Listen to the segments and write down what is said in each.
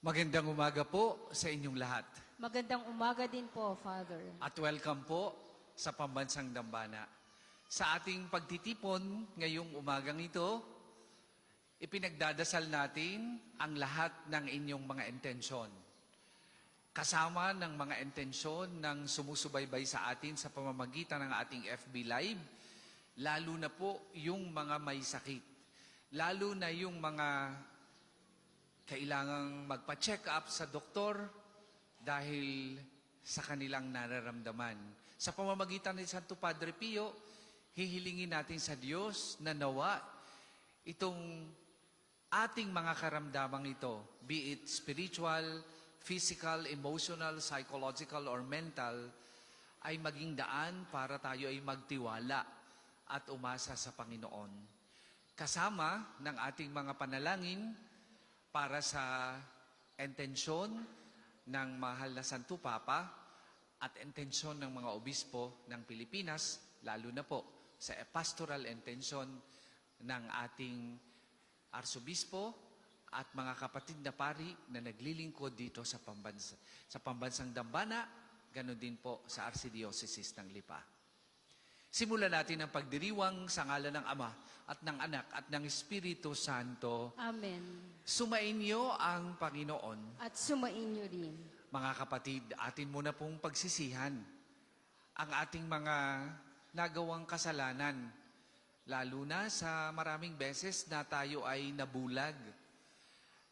Magandang umaga po sa inyong lahat. Magandang umaga din po, Father. At welcome po sa Pambansang Dambana. Sa ating pagtitipon ngayong umagang ito, ipinagdadasal natin ang lahat ng inyong mga intensyon. Kasama ng mga intensyon ng sumusubaybay sa atin sa pamamagitan ng ating FB Live, lalo na po yung mga may sakit. Lalo na yung mga kailangang magpa-check up sa doktor dahil sa kanilang nararamdaman. Sa pamamagitan ni Santo Padre Pio, hihilingin natin sa Diyos na nawa itong ating mga karamdamang ito, be it spiritual, physical, emotional, psychological, or mental, ay maging daan para tayo ay magtiwala at umasa sa Panginoon. Kasama ng ating mga panalangin para sa intensyon ng mahal na Santo Papa at intensyon ng mga obispo ng Pilipinas, lalo na po sa pastoral intensyon ng ating arsobispo at mga kapatid na pari na naglilingkod dito sa Pambansang Dambana, ganoon din po sa Archdiocese ng Lipa. Simulan natin ang pagdiriwang sa ngalan ng Ama at ng Anak at ng Espiritu Santo. Amen. Sumainyo ang Panginoon. At sumainyo rin. Mga kapatid, atin muna pong pagsisihan ang ating mga nagawang kasalanan, lalo na sa maraming beses na tayo ay nabulag.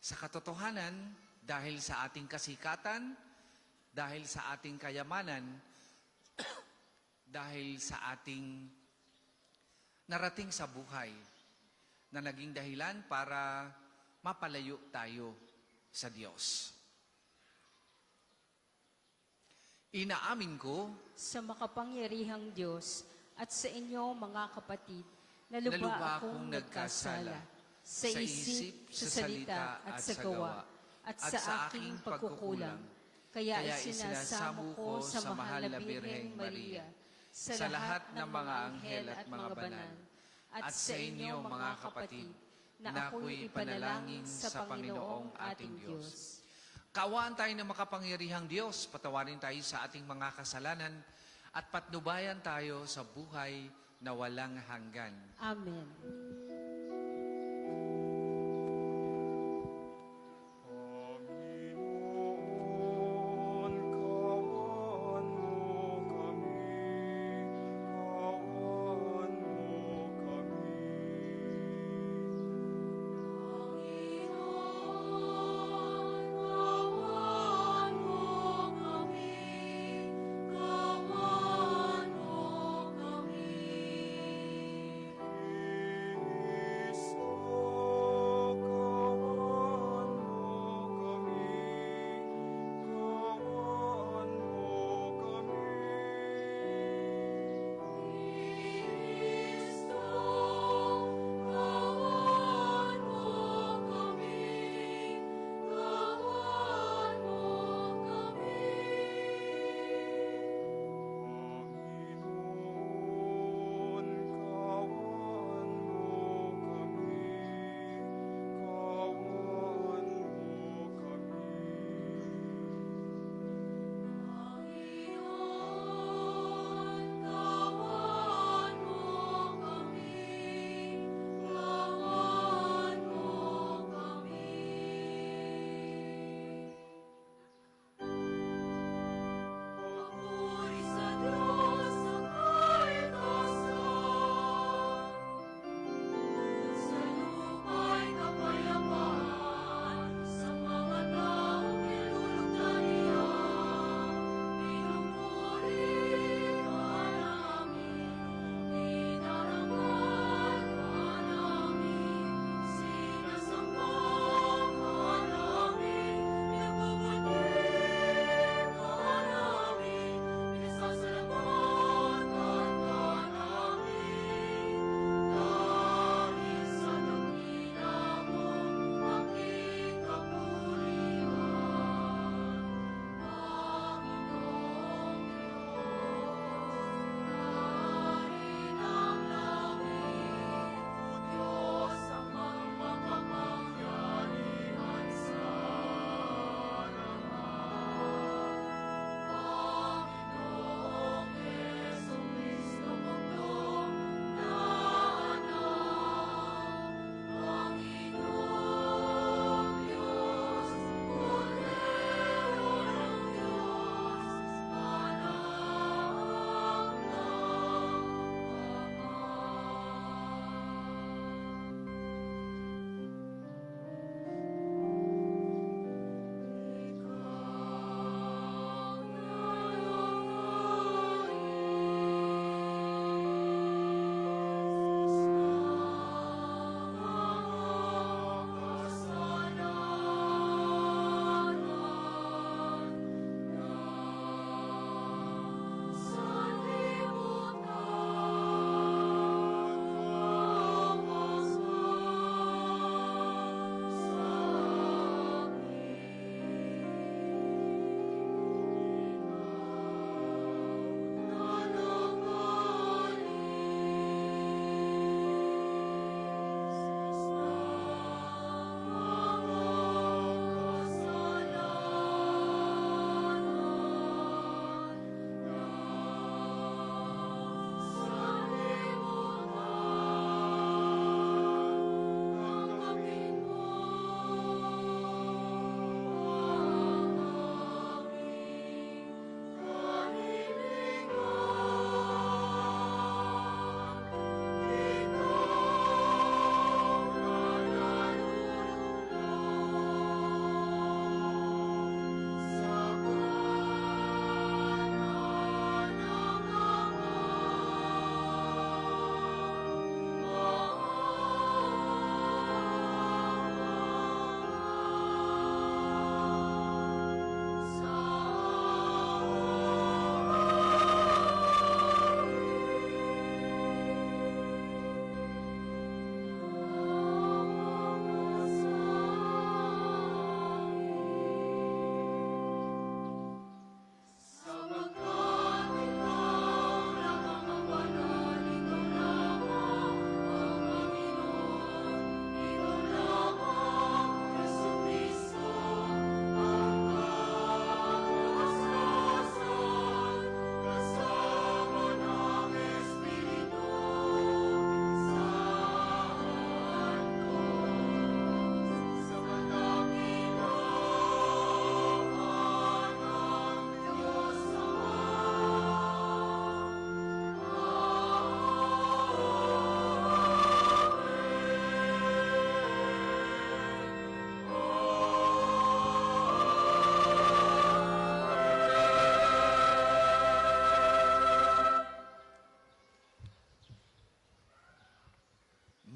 Sa katotohanan, dahil sa ating kasikatan, dahil sa ating kayamanan, dahil sa ating narating sa buhay na naging dahilan para mapalayo tayo sa Diyos. Inaamin ko Sa makapangyarihang Diyos at sa inyo mga kapatid, na lubha akong nagkasala sa isip, sa salita at sa gawa, at sa aking pagkukulang. Kaya isinasamo ko sa mahal na Birheng Maria, sa lahat ng mga anghel at mga banal, at sa inyo mga kapatid, na ako'y ipanalangin sa Panginoong ating Diyos. Kaawaan tayo ng makapangyarihang Diyos, patawarin tayo sa ating mga kasalanan, at patnubayan tayo sa buhay na walang hanggan. Amen.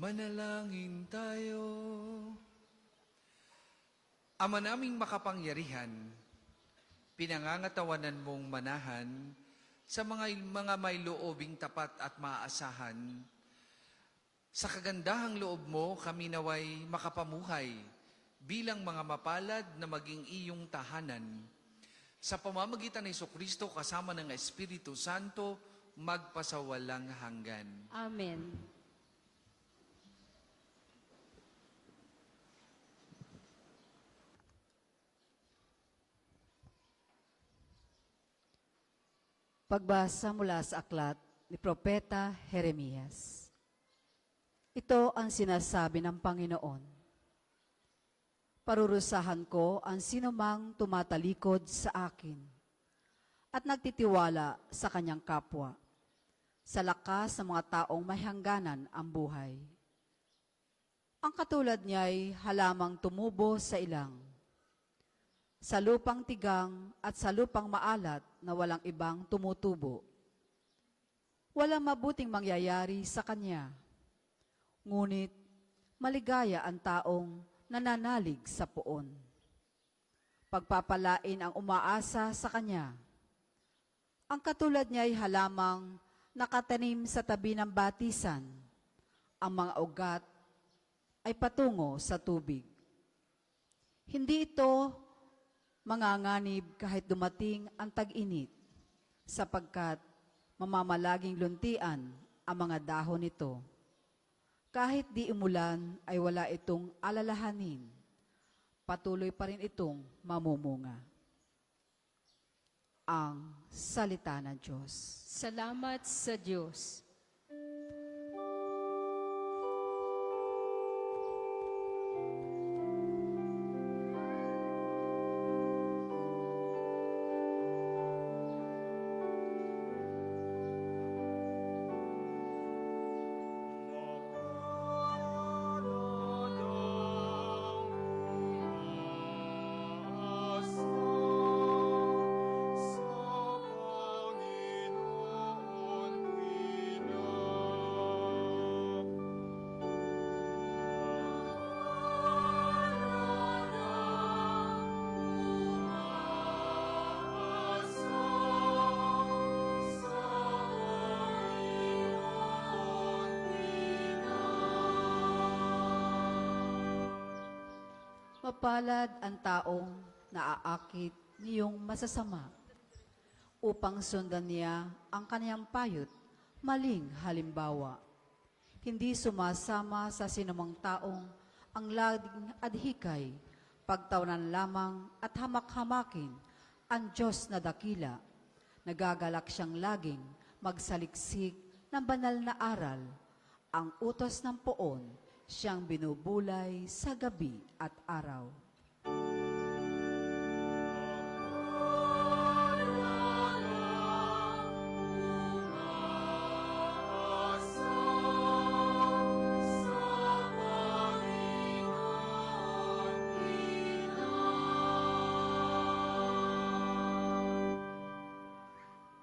Manalangin tayo. Ama naming makapangyarihan, pinangangatawanan mong manahan sa mga may loobing tapat at maaasahan. Sa kagandahang loob mo, kami naway makapamuhay bilang mga mapalad na maging iyong tahanan. Sa pamamagitan ng Jesucristo kasama ng Espiritu Santo, magpasawalang hanggan. Amen. Pagbasa mula sa aklat ni Propeta Jeremias. Ito ang sinasabi ng Panginoon. Parurusahan ko ang sinumang tumatalikod sa akin at nagtitiwala sa kanyang kapwa, sa lakas ng mga taong may hangganan ang buhay. Ang katulad niya'y halamang tumubo sa ilang, sa lupang tigang at sa lupang maalat na walang ibang tumutubo. Walang mabuting mangyayari sa kanya, ngunit maligaya ang taong nananalig sa poon. Pagpapalain ang umaasa sa kanya. Ang katulad niya'y halamang nakatanim sa tabi ng batisan. Ang mga ugat ay patungo sa tubig. Hindi ito manganganib kahit dumating ang tag-init, sapagkat mamamalaging luntian ang mga dahon nito. Kahit di umulan ay wala itong alalahanin, patuloy pa rin itong mamumunga. Ang salita ng Diyos. Salamat sa Diyos. Mapalad ang taong naaakit niyong masasama, upang sundan niya ang kaniyang payot, maling halimbawa. Hindi sumasama sa sinumang taong ang laging adhikay, pagtawanan lamang at hamak-hamakin ang Diyos na dakila. Nagagalak siyang laging magsaliksik ng banal na aral. Ang utos ng poon, siyang binubulay sa gabi at araw.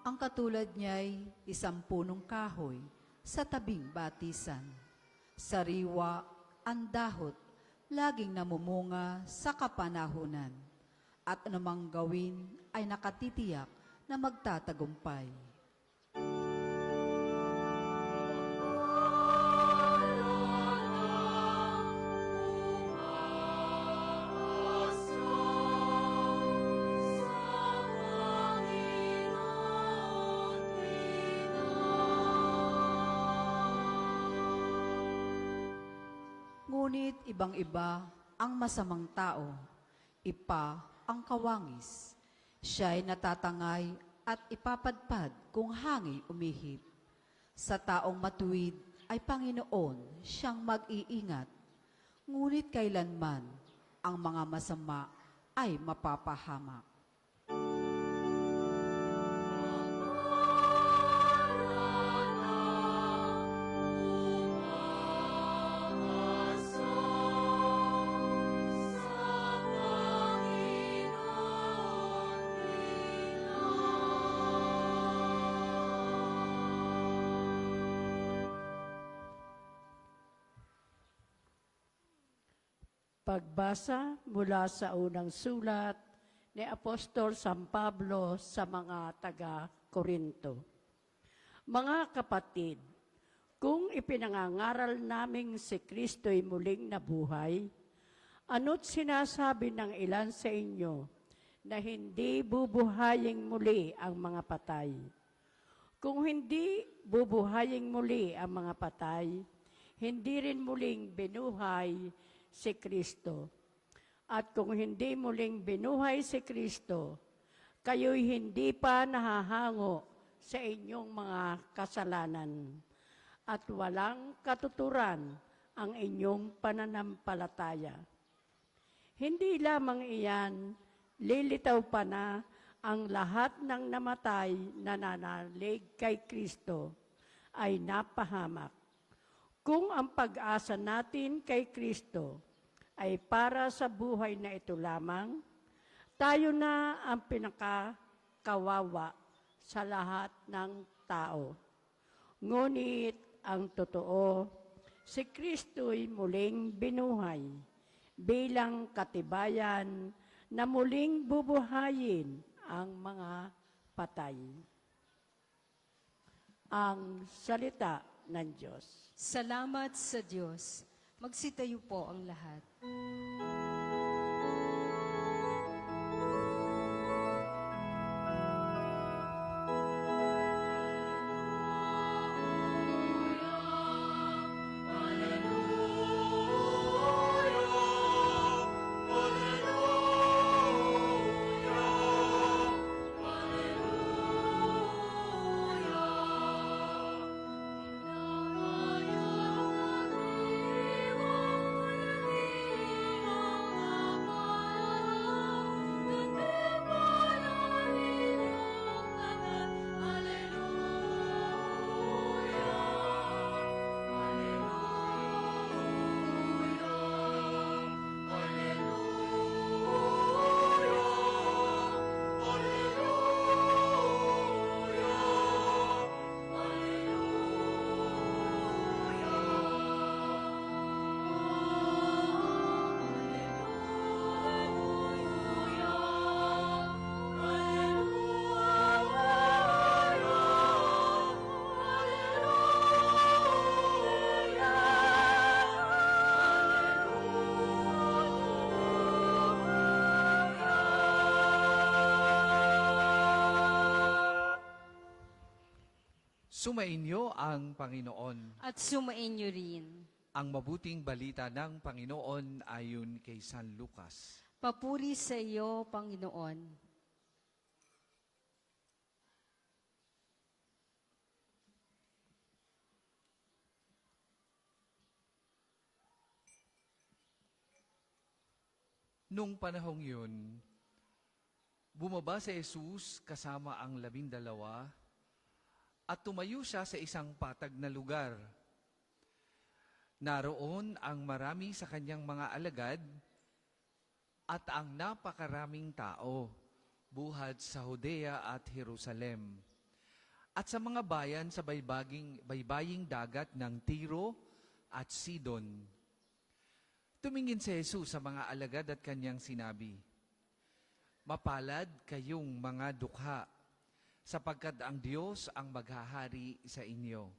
Ang katulad niya'y isang punong kahoy sa tabing batisan. Sariwa ang dahot, laging namumunga sa kapanahunan, at anumang gawin ay nakatitiyak na magtatagumpay. Ngunit ibang-iba ang masamang tao, ipa ang kawangis. Siya'y natatangay at ipapadpad kung hangi umihip. Sa taong matuwid ay Panginoon siyang mag-iingat, ngunit kailanman ang mga masama ay mapapahamak. Pagbasa mula sa unang sulat ni Apostol San Pablo sa mga taga-Korinto. Mga kapatid, kung ipinangangaral naming si Kristo'y muling nabuhay, ano't sinasabi ng ilan sa inyo na hindi bubuhaying muli ang mga patay? Kung hindi bubuhaying muli ang mga patay, hindi rin muling binuhay si Kristo. At kung hindi muling binuhay si Kristo, kayo'y hindi pa nahahango sa inyong mga kasalanan at walang katuturan ang inyong pananampalataya. Hindi lamang iyan, lilitaw pa na ang lahat ng namatay na nanalig kay Kristo ay napahamak. Kung ang pag-asa natin kay Kristo ay para sa buhay na ito lamang, tayo na ang pinakakawawa sa lahat ng tao. Ngunit ang totoo, si Kristo'y muling binuhay bilang katibayan na muling bubuhayin ang mga patay. Ang salita ng Diyos. Salamat sa Diyos. Magsitayo po ang lahat. Sumainyo ang Panginoon. At sumainyo rin. Ang mabuting balita ng Panginoon ayon kay San Lucas. Papuri sa iyo, Panginoon. Nung panahong yun, bumaba si Jesus kasama ang 12 at tumayo siya sa isang patag na lugar. Naroon ang marami sa kanyang mga alagad at ang napakaraming tao buhat sa Judea at Jerusalem at sa mga bayan sa baybaying dagat ng Tiro at Sidon. Tumingin si Jesus sa mga alagad at kanyang sinabi, "Mapalad kayong mga dukha, sapagkat ang Diyos ang maghahari sa inyo.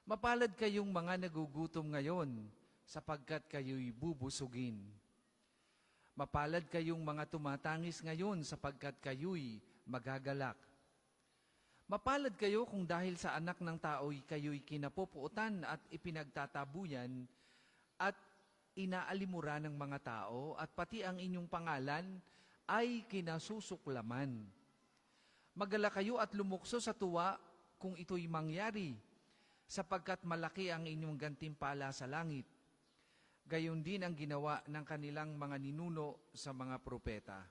Mapalad kayong mga nagugutom ngayon, sapagkat kayo'y bubusugin. Mapalad kayong mga tumatangis ngayon, sapagkat kayo'y magagalak. Mapalad kayo kung dahil sa anak ng tao'y kayo'y kinapupuutan at ipinagtatabuyan at inaalimura ng mga tao at pati ang inyong pangalan ay kinasusuklaman. Magala kayo at lumukso sa tuwa kung ito'y mangyari, sapagkat malaki ang inyong gantimpala sa langit. Gayon din ang ginawa ng kanilang mga ninuno sa mga propeta.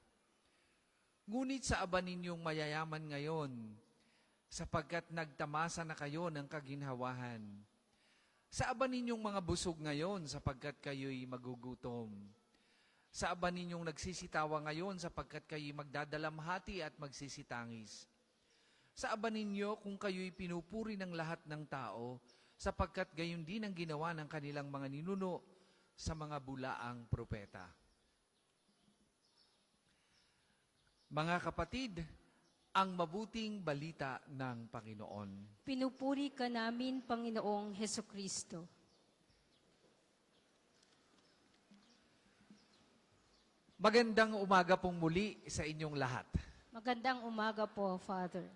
Ngunit sa aba ninyong mayayaman ngayon, sapagkat nagtamasa na kayo ng kaginhawahan. Sa aba ninyong mga busog ngayon, sapagkat kayo'y magugutom. Sa aba ninyong nagsisitawa ngayon, sapagkat kayo'y magdadalamhati at magsisitangis. Sa aba ninyo kung kayo'y pinupuri ng lahat ng tao, sapagkat gayon din ang ginawa ng kanilang mga ninuno sa mga bulaang propeta. Mga kapatid, ang mabuting balita ng Panginoon. Pinupuri ka namin, Panginoong Heso Kristo. Magandang umaga pong muli sa inyong lahat. Magandang umaga po, Father.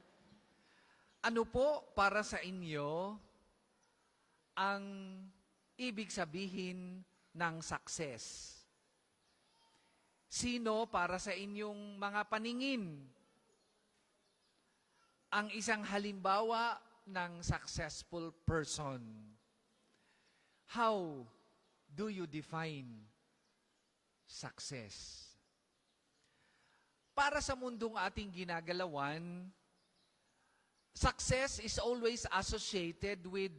Ano po para sa inyo ang ibig sabihin ng success? Sino para sa inyong mga paningin ang isang halimbawa ng successful person? How do you define success? Para sa mundong ating ginagalawan, success is always associated with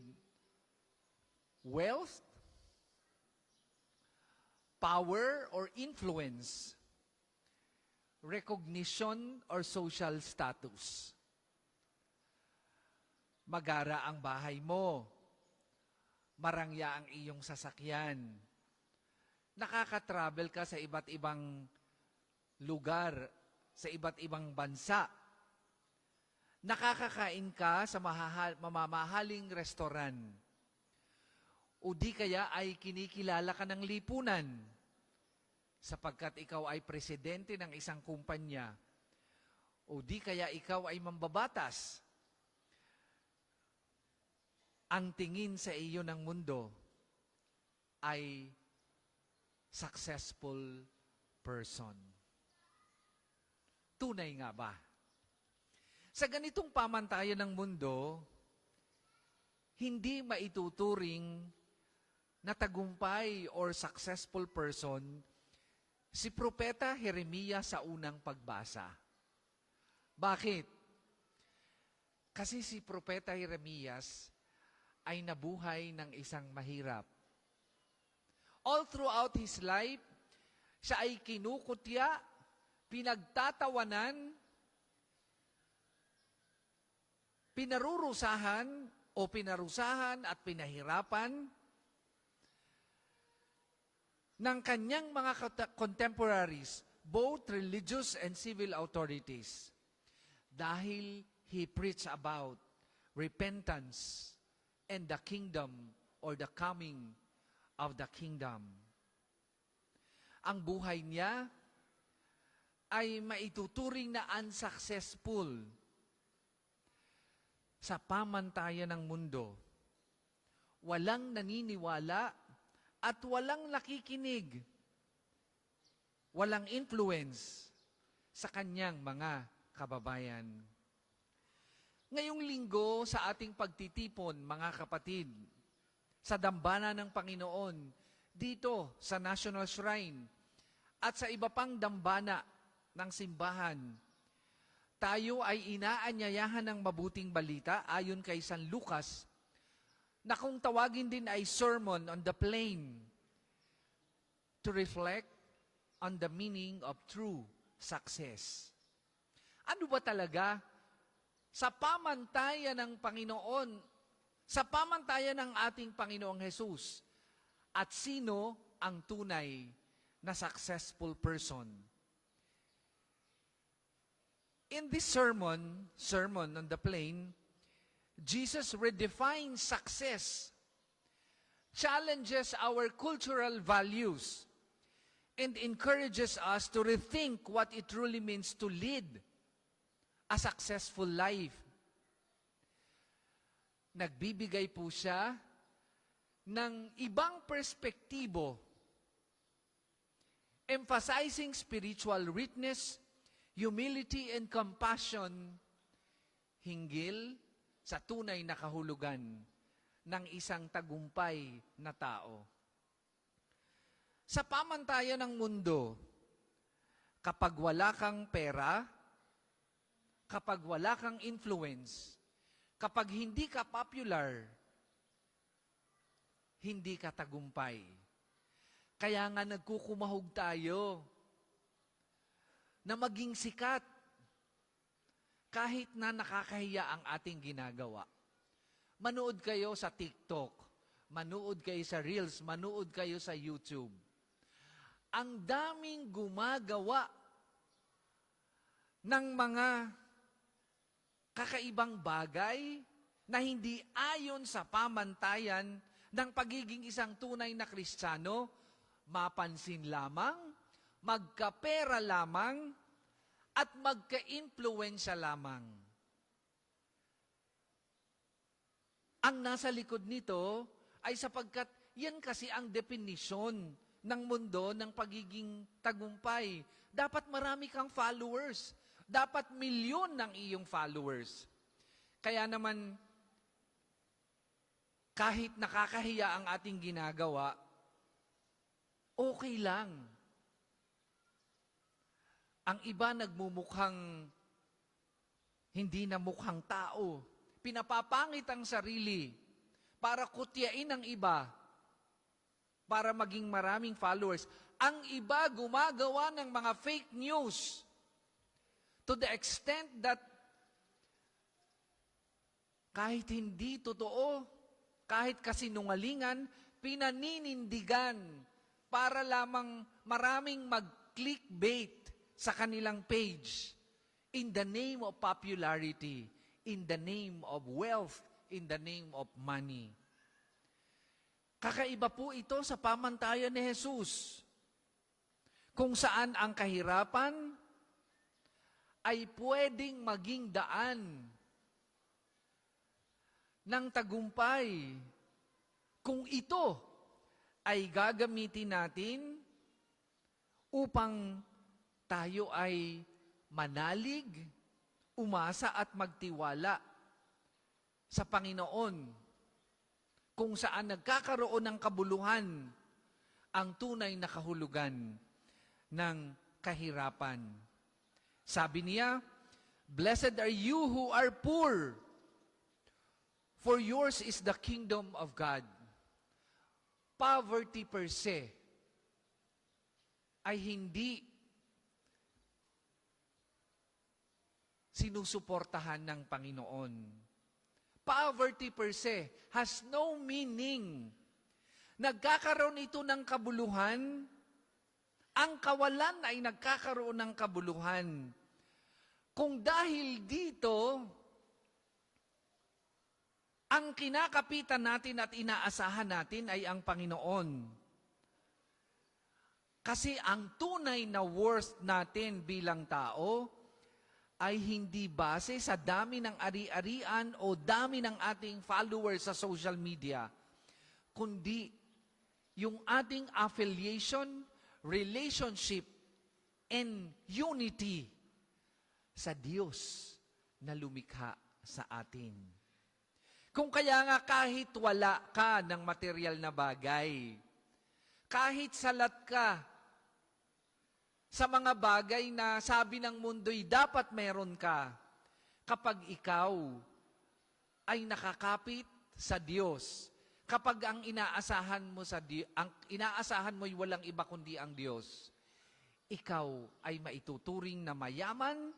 wealth, power or influence, recognition or social status. Magara ang bahay mo, marangya ang iyong sasakyan, nakaka-travel ka sa iba't ibang lugar, sa iba't ibang bansa, nakakakain ka sa mamamahaling restoran, o di kaya ay kinikilala ka ng lipunan sapagkat ikaw ay presidente ng isang kumpanya, o di kaya ikaw ay mambabatas. Ang tingin sa iyo ng mundo ay successful person. Tunay nga ba? Sa ganitong pamantayan ng mundo, hindi maituturing na tagumpay or successful person si Propeta Jeremias sa unang pagbasa. Bakit? Kasi si Propeta Jeremias ay nabuhay ng isang mahirap. All throughout his life, siya ay kinukutya, pinagtatawanan, pinarurusahan o pinarusahan at pinahirapan ng kanyang mga contemporaries, both religious and civil authorities, dahil he preached about repentance and the kingdom or the coming of the kingdom. Ang buhay niya ay maituturing na unsuccessful sa pamantayan ng mundo. Walang naniniwala at walang nakikinig. Walang influence sa kanyang mga kababayan. Ngayong linggo sa ating pagtitipon, mga kapatid, sa dambana ng Panginoon, dito sa National Shrine, at sa iba pang dambana ng simbahan, tayo ay inaanyayahan ng mabuting balita ayon kay San Lucas, na kung tawagin din ay Sermon on the Plain, to reflect on the meaning of true success. Ano ba talaga sa pamantayan ng Panginoon, sa pamantayan ng ating Panginoong Jesus, at sino ang tunay na successful person? In this Sermon on the Plain, Jesus redefines success, challenges our cultural values, and encourages us to rethink what it truly means to lead a successful life. Nagbibigay po siya ng ibang perspektibo, emphasizing spiritual richness, humility, and compassion, hinggil sa tunay na kahulugan ng isang tagumpay na tao. Sa pamantayan ng mundo, kapag wala kang pera, kapag wala kang influence, kapag hindi ka popular, hindi ka tagumpay. Kaya nga nagkukumahog tayo na maging sikat kahit na nakakahiya ang ating ginagawa. Manood kayo sa TikTok, manood kayo sa Reels, manood kayo sa YouTube. Ang daming gumagawa ng mga kakaibang bagay na hindi ayon sa pamantayan ng pagiging isang tunay na Kristiyano, mapansin lamang, magkapera lamang, at magka-impluwensya lamang. Ang nasa likod nito ay sapagkat yan kasi ang definisyon ng mundo ng pagiging tagumpay. Dapat marami kang followers. Dapat milyon ng iyong followers. Kaya naman, kahit nakakahiya ang ating ginagawa, okay lang. Ang iba nagmumukhang hindi na mukhang tao. Pinapapangit ang sarili para kutyain ang iba, para maging maraming followers. Ang iba gumagawa ng mga fake news to the extent that kahit hindi totoo, kahit kasinungalingan, pinaninindigan para lamang maraming mag-clickbait sa kanilang page in the name of popularity, in the name of wealth, in the name of money. Kakaiba po ito sa pamantayan ni Jesus, kung saan ang kahirapan ay pwedeng maging daan ng tagumpay kung ito ay gagamitin natin upang tayo ay manalig, umasa at magtiwala sa Panginoon, kung saan nagkakaroon ng kabuluhan ang tunay na kahulugan ng kahirapan. Sabi niya, "Blessed are you who are poor, for yours is the kingdom of God." Poverty per se ay hindi sinusuportahan ng Panginoon. Poverty per se has no meaning. Nagkakaroon ito ng kabuluhan. Ang kawalan ay nagkakaroon ng kabuluhan. Kung dahil dito, ang kinakapitan natin at inaasahan natin ay ang Panginoon. Kasi ang tunay na worth natin bilang tao ay hindi base sa dami ng ari-arian o dami ng ating followers sa social media, kundi yung ating affiliation, relationship, and unity sa Diyos na lumikha sa atin. Kung kaya nga kahit wala ka ng material na bagay, kahit salat ka sa mga bagay na sabi ng mundo'y dapat meron ka, kapag ikaw ay nakakapit sa Diyos, kapag ang inaasahan mo ang inaasahan mo'y walang iba kundi ang Diyos, ikaw ay maituturing na mayaman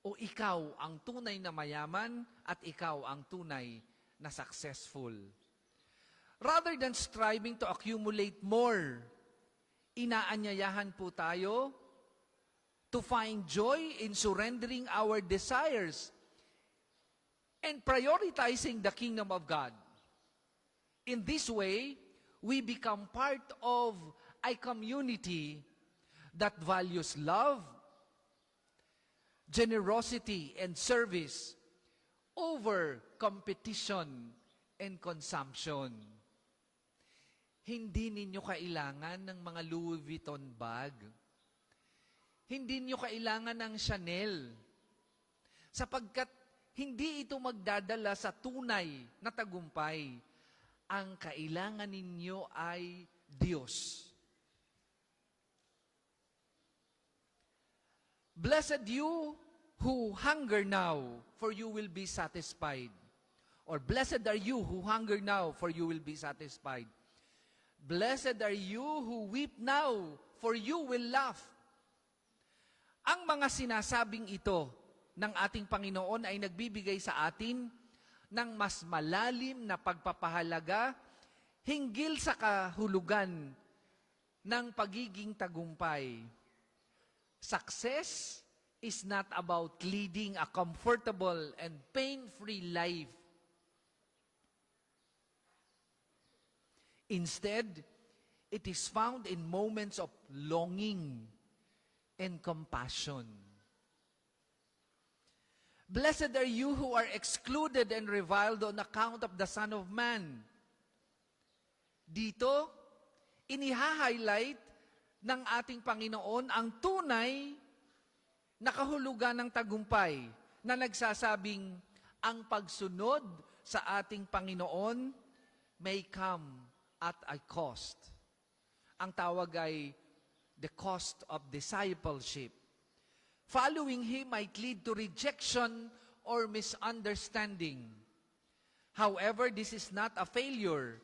o ikaw ang tunay na mayaman at ikaw ang tunay na successful. Rather than striving to accumulate more, inaanyayahan po tayo to find joy in surrendering our desires and prioritizing the kingdom of God. In this way, we become part of a community that values love, generosity, and service over competition and consumption. Hindi ninyo kailangan ng mga Louis Vuitton bag. Hindi ninyo kailangan ng Chanel. Sapagkat hindi ito magdadala sa tunay na tagumpay. Ang kailangan ninyo ay Diyos. Blessed you who hunger now, for you will be satisfied. Or blessed are you who hunger now, for you will be satisfied. Blessed are you who weep now, for you will laugh. Ang mga sinasabing ito ng ating Panginoon ay nagbibigay sa atin ng mas malalim na pagpapahalaga hinggil sa kahulugan ng pagiging tagumpay. Success is not about leading a comfortable and pain-free life. Instead, it is found in moments of longing and compassion. Blessed are you who are excluded and reviled on account of the Son of Man. Dito, iniha-highlight ng ating Panginoon ang tunay na kahulugan ng tagumpay na nagsasabing ang pagsunod sa ating Panginoon may come at a cost. Ang tawag ay the cost of discipleship. Following Him might lead to rejection or misunderstanding. However, this is not a failure.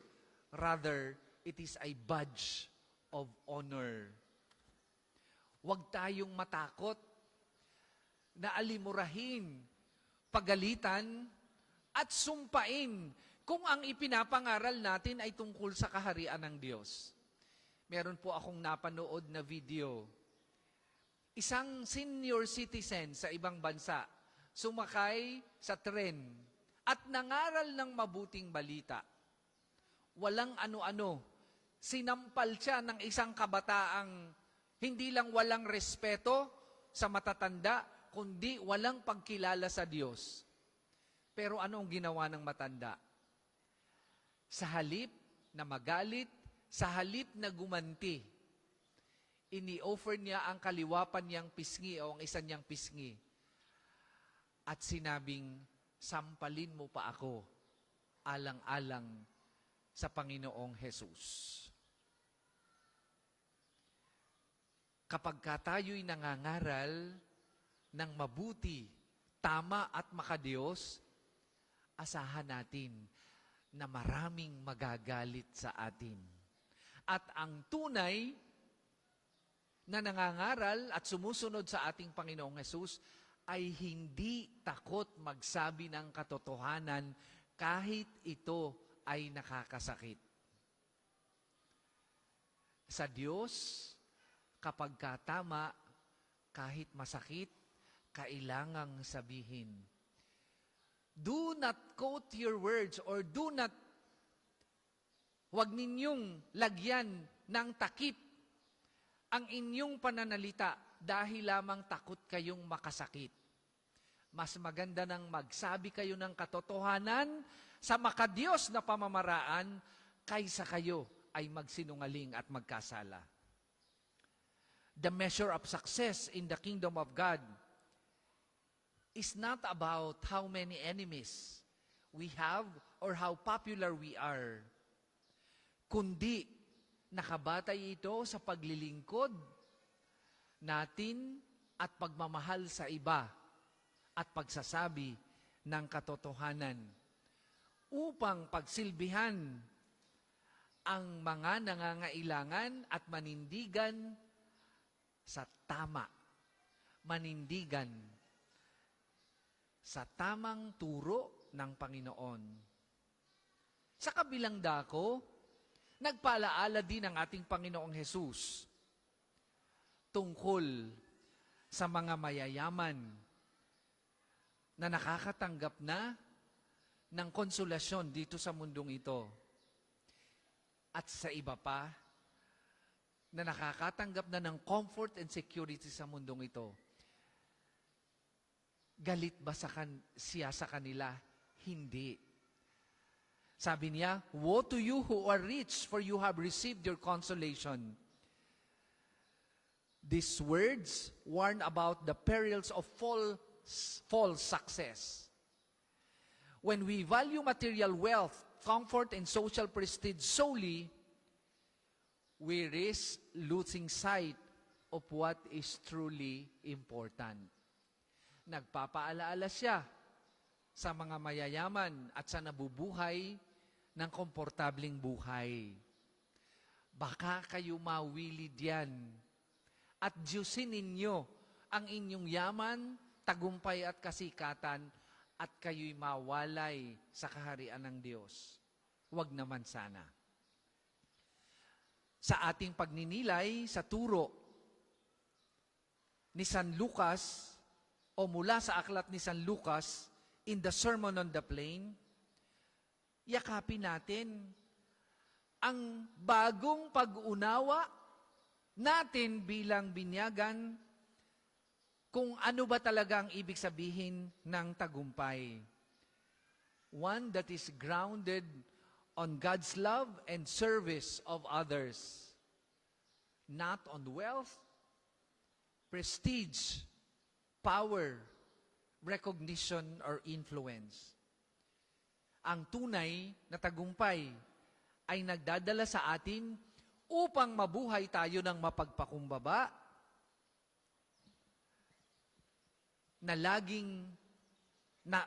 Rather, it is a badge of honor. Huwag tayong matakot na alimurahin, pagalitan, at sumpain kung ang ipinapangaral natin ay tungkol sa kaharian ng Diyos. Meron po akong napanood na video. Isang senior citizen sa ibang bansa, sumakay sa tren at nangaral ng mabuting balita. Walang ano-ano. Sinampal siya ng isang kabataang hindi lang walang respeto sa matatanda, kundi walang pagkilala sa Diyos. Pero ano ang ginawa ng matanda? Sa halip na magalit, sa halip na gumanti, ini-offer niya ang kaliwapan niyang pisngi o ang isa niyang pisngi. At sinabing, sampalin mo pa ako, alang-alang sa Panginoong Jesus. Kapag tayo'y nangangaral ng mabuti, tama at makadiyos, asahan natin na maraming magagalit sa atin. At ang tunay na nangangaral at sumusunod sa ating Panginoong Hesus ay hindi takot magsabi ng katotohanan kahit ito ay nakakasakit. Sa Diyos, kapag katama, kahit masakit, kailangang sabihin. Do not quote your words or huwag ninyong lagyan ng takip ang inyong pananalita dahil lamang takot kayong makasakit. Mas maganda nang magsabi kayo ng katotohanan sa makadiyos na pamamaraan kaysa kayo ay magsinungaling at magkasala. The measure of success in the kingdom of God is not about how many enemies we have or how popular we are, kundi nakabatay ito sa paglilingkod natin at pagmamahal sa iba at pagsasabi ng katotohanan upang pagsilbihan ang mga nangangailangan at manindigan sa tama, manindigan sa tamang turo ng Panginoon. Sa kabilang dako, nagpaalaala din ang ating Panginoong Hesus tungkol sa mga mayayaman na nakakatanggap na ng konsolasyon dito sa mundong ito. At sa iba pa, na nakakatanggap na ng comfort and security sa mundong ito. Galit ba siya sa kanila? Hindi. Sabi niya, woe to you who are rich, for you have received your consolation. These words warn about the perils of false success. When we value material wealth, comfort, and social prestige solely, we risk losing sight of what is truly important. Nagpapaalaala siya sa mga mayayaman at sa nabubuhay ng komportabling buhay. Baka kayo mawili diyan at diyusin ninyo ang inyong yaman, tagumpay at kasikatan at kayo'y mawalay sa kaharian ng Diyos. Huwag naman sana. sa ating pagninilay sa turo ni San Lucas o mula sa aklat ni San Lucas in the Sermon on the Plain, yakapin natin ang bagong pag-unawa natin bilang binyagan kung ano ba talaga ang ibig sabihin ng tagumpay. One that is grounded on God's love and service of others, not on wealth, prestige, power, recognition, or influence. Ang tunay na tagumpay ay nagdadala sa atin upang mabuhay tayo ng mapagpakumbaba, na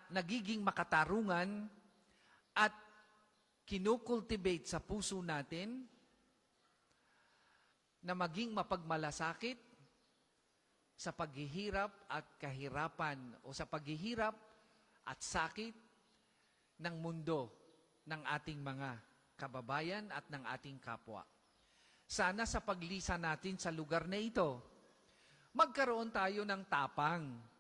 nagiging makatarungan at kinukultivate sa puso natin na maging mapagmalasakit sa paghihirap at kahirapan o sa paghihirap at sakit ng mundo ng ating mga kababayan at ng ating kapwa. Sana sa paglisa natin sa lugar na ito, magkaroon tayo ng tapang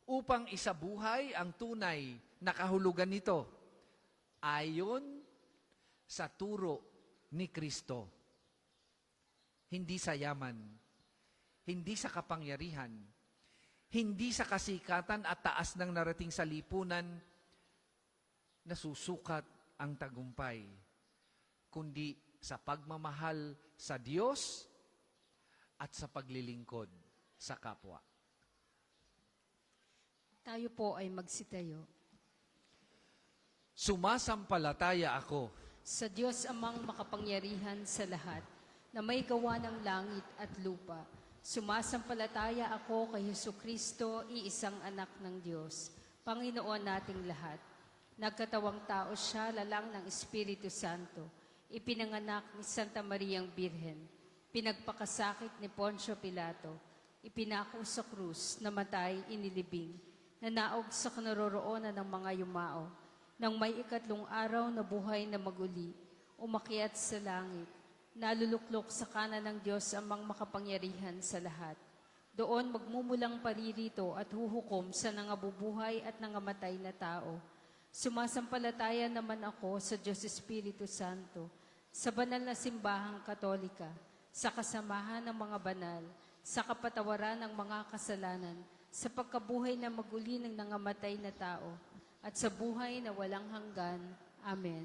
upang isabuhay ang tunay na kahulugan nito ayon sa turo ni Kristo. Hindi sa yaman, hindi sa kapangyarihan, hindi sa kasikatan at taas ng narating sa lipunan na susukat ang tagumpay, kundi sa pagmamahal sa Diyos at sa paglilingkod sa kapwa. Tayo po ay magsitayo. Sumasampalataya ako Sa Diyos amang makapangyarihan sa lahat, na may gawa ng langit at lupa. Sumasampalataya ako kay Jesucristo, iisang anak ng Diyos, Panginoon nating lahat. Nagkatawang tao siya, lalang ng Espiritu Santo. Ipinanganak ni Santa Mariang Birhen. Pinagpakasakit ni Poncio Pilato. Ipinako sa krus, namatay, inilibing. Nanaog sa kinaroroonan ng mga yumao. Nang may ikatlong araw na buhay na maguli, umakyat sa langit. Naluluklok sa kanan ng Diyos amang makapangyarihan sa lahat. Doon magmumulang paririto at huhukom sa nangabubuhay at nangamatay na tao. Sumasampalataya naman ako sa Diyos Espiritu Santo, sa banal na simbahang katolika, sa kasamahan ng mga banal, sa kapatawaran ng mga kasalanan, sa pagkabuhay na maguli ng nangamatay na tao, at sa buhay na walang hanggan. Amen.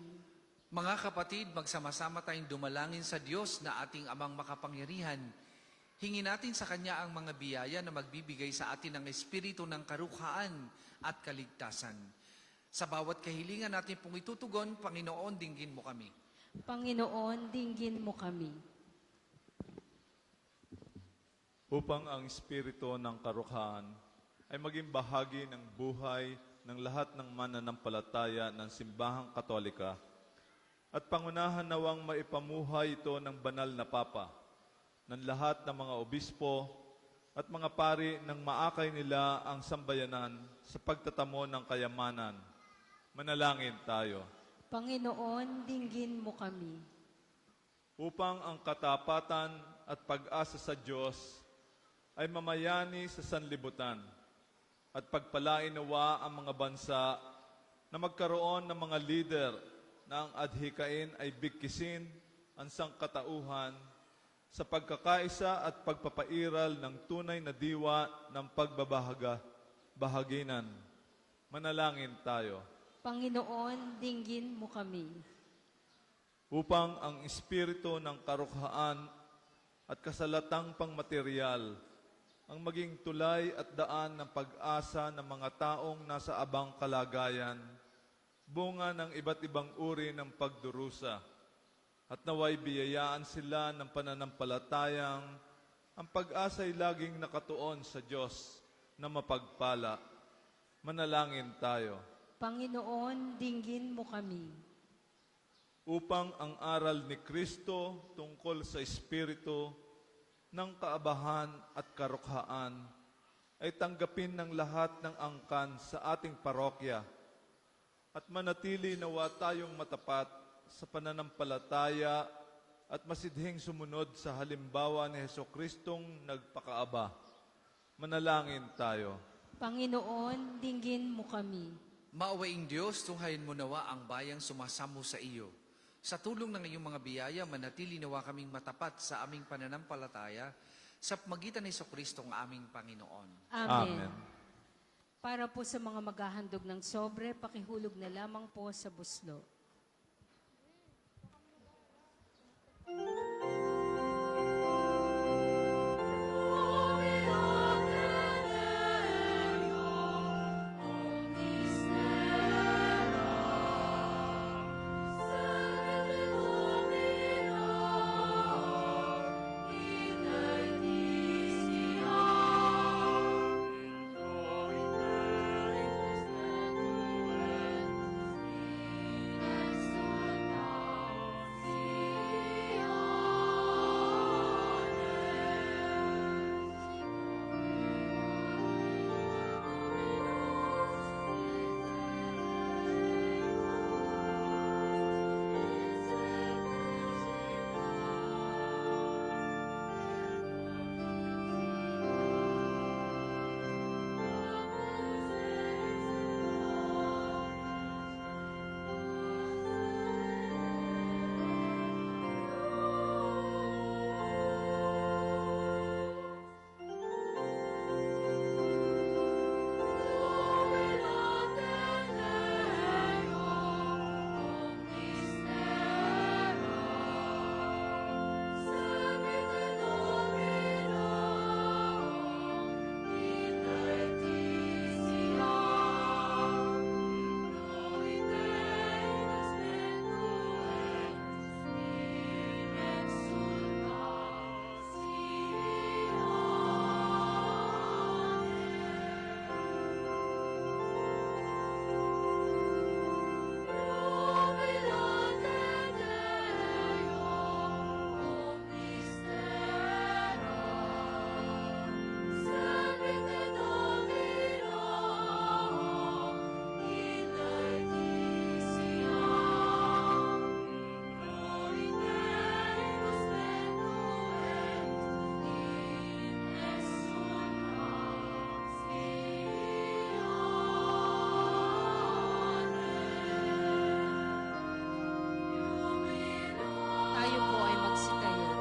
Mga kapatid, magsama-sama tayong dumalangin sa Diyos na ating amang makapangyarihan. Hingin natin sa Kanya ang mga biyaya na magbibigay sa atin ng espiritu ng karukhaan at kaligtasan. Sa bawat kahilingan natin pong itutugon, Panginoon, dinggin mo kami. Panginoon, dinggin mo kami. Upang ang espiritu ng karukhaan ay maging bahagi ng buhay ng lahat ng mananampalataya ng simbahang katolika, at pangunahan nawang maipamuhay ito ng banal na Papa, ng lahat ng mga obispo at mga pari ng maakay nila ang sambayanan sa pagtatamo ng kayamanan. Manalangin tayo. Panginoon, dinggin mo kami. Upang ang katapatan at pag-asa sa Diyos ay mamayani sa sanlibutan, at pagpalain nawa ang mga bansa na magkaroon ng mga lider na ang adhikain ay bigkisin ang sangkatauhan sa pagkakaisa at pagpapairal ng tunay na diwa ng pagbabahaginan. Manalangin tayo. Panginoon, dinggin mo kami. Upang ang espiritu ng karukhaan at kasalatang pangmaterial ang maging tulay at daan ng pag-asa ng mga taong nasa abang kalagayan, bunga ng iba't ibang uri ng pagdurusa, at naway biyayaan sila ng pananampalatayang ang pag-asa'y laging nakatuon sa Diyos na mapagpala. Manalangin tayo. Panginoon, dinggin mo kami. Upang ang aral ni Kristo tungkol sa Espiritu ng kaabahan at karukhaan ay tanggapin ng lahat ng angkan sa ating parokya, at manatili nawa tayong matapat sa pananampalataya at masidhing sumunod sa halimbawa ni Hesokristong nagpakaaba. Manalangin tayo. Panginoon, dinggin mo kami. Maawaing Diyos, tunghayin mo nawa ang bayang sumasamo sa iyo. Sa tulong ng iyong mga biyaya, manatili nawa kaming matapat sa aming pananampalataya sa magitan ni Jesucristo ang aming Panginoon. Amen. Para po sa mga maghahandog ng sobre, pakihulog na lamang po sa buslo. Tayo po ay magsitayo.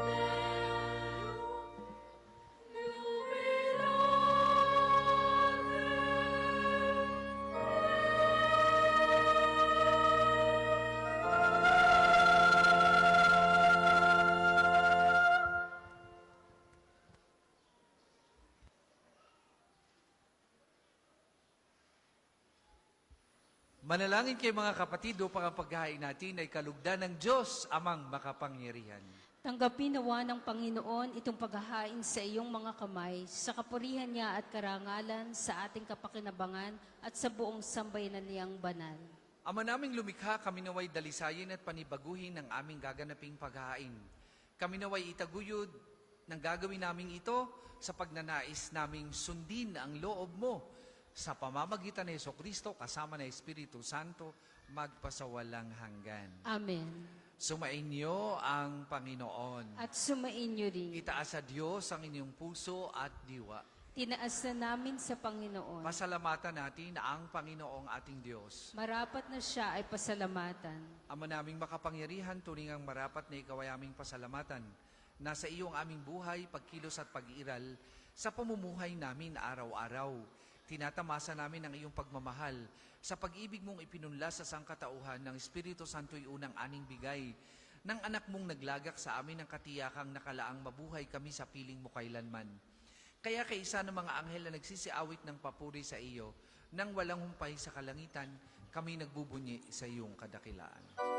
Manalangin kayo mga kapatid upang ang paghahain natin ay kalugdan ng Diyos amang makapangyarihan. Tanggapin nawa ng Panginoon itong paghahain sa iyong mga kamay, sa kapurihan niya at karangalan, sa ating kapakinabangan at sa buong sambayanan niyang banal. Ama naming lumikha, kami naway dalisayin at panibaguhin ng aming gaganaping paghahain. Kami naway itaguyod ng gagawin namin ito sa pagnanais naming sundin ang loob mo sa pamamagitan ni Jesucristo kasama ng Espiritu Santo magpasawalang hanggan. Amen. Sumainyo ang Panginoon. At sumainyo rin. Itaas sa Diyos ang inyong puso at diwa. Tinaas na namin sa Panginoon. Pasalamatan natin ang Panginoong ating Diyos. Marapat na siya ay pasalamatan. Ama naming makapangyarihan, turing ang marapat na ikaw ay aming pasalamatan. Nasa iyong aming buhay, pagkilos at pag-iral sa pamumuhay namin araw-araw. Tinatamasa namin ang iyong pagmamahal sa pag-ibig mong ipinunla sa sangkatauhan ng Espiritu Santo'y unang aning bigay ng anak mong naglagak sa amin ng katiyakang nakalaang mabuhay kami sa piling mo kailanman. Kaya kaisa ng mga anghel na nagsisiawit ng papuri sa iyo, nang walang humpay sa kalangitan, kami nagbubunyi sa iyong kadakilaan.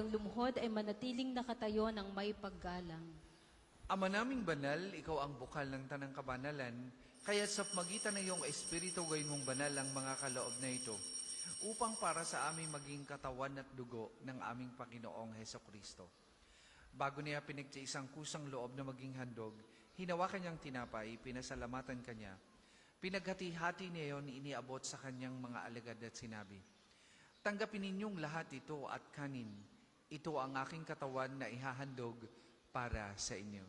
kanyang lumuhod ay manatiling nakatayo ng may paggalang. Ama naming banal, ikaw ang bukal ng tanang kabanalan, kaya sa magitan ng iyong Espiritu gawin mong banal ang mga kaloob na ito, upang para sa aming maging katawan at dugo ng aming Panginoong Heso Kristo. Bago niya pinagtiisang kusang loob na maging handog, hinawakan niyang tinapay, pinasalamatan kanya. Pinaghati-hati niya yon, iniabot sa kanyang mga alagad at sinabi, "Tanggapin ninyong lahat ito at kanin. Ito ang aking katawan na ihahandog para sa inyo."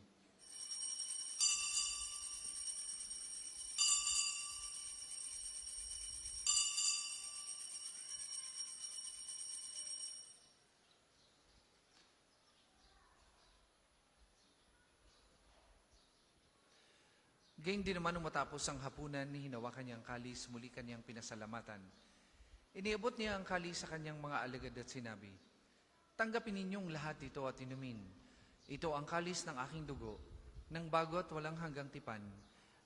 Gayun din naman nung matapos ang hapunan, hinawakan niyang kalis, muli kanyang pinasalamatan. Iniabot niya ang kalis sa kanyang mga alagad at sinabi, "Tanggapin ninyong lahat ito at inumin. Ito ang kalis ng aking dugo, ng bago at walang hanggang tipan.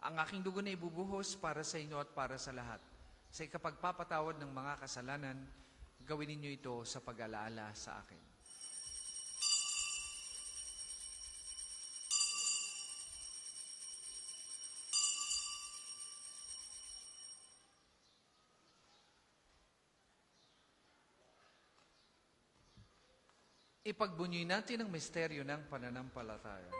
Ang aking dugo na ibubuhos para sa inyo at para sa lahat. Sa ikapagpapatawad ng mga kasalanan, gawin ninyo ito sa pag-alaala sa akin." Ipagbunyi natin ang misteryo ng pananampalataya.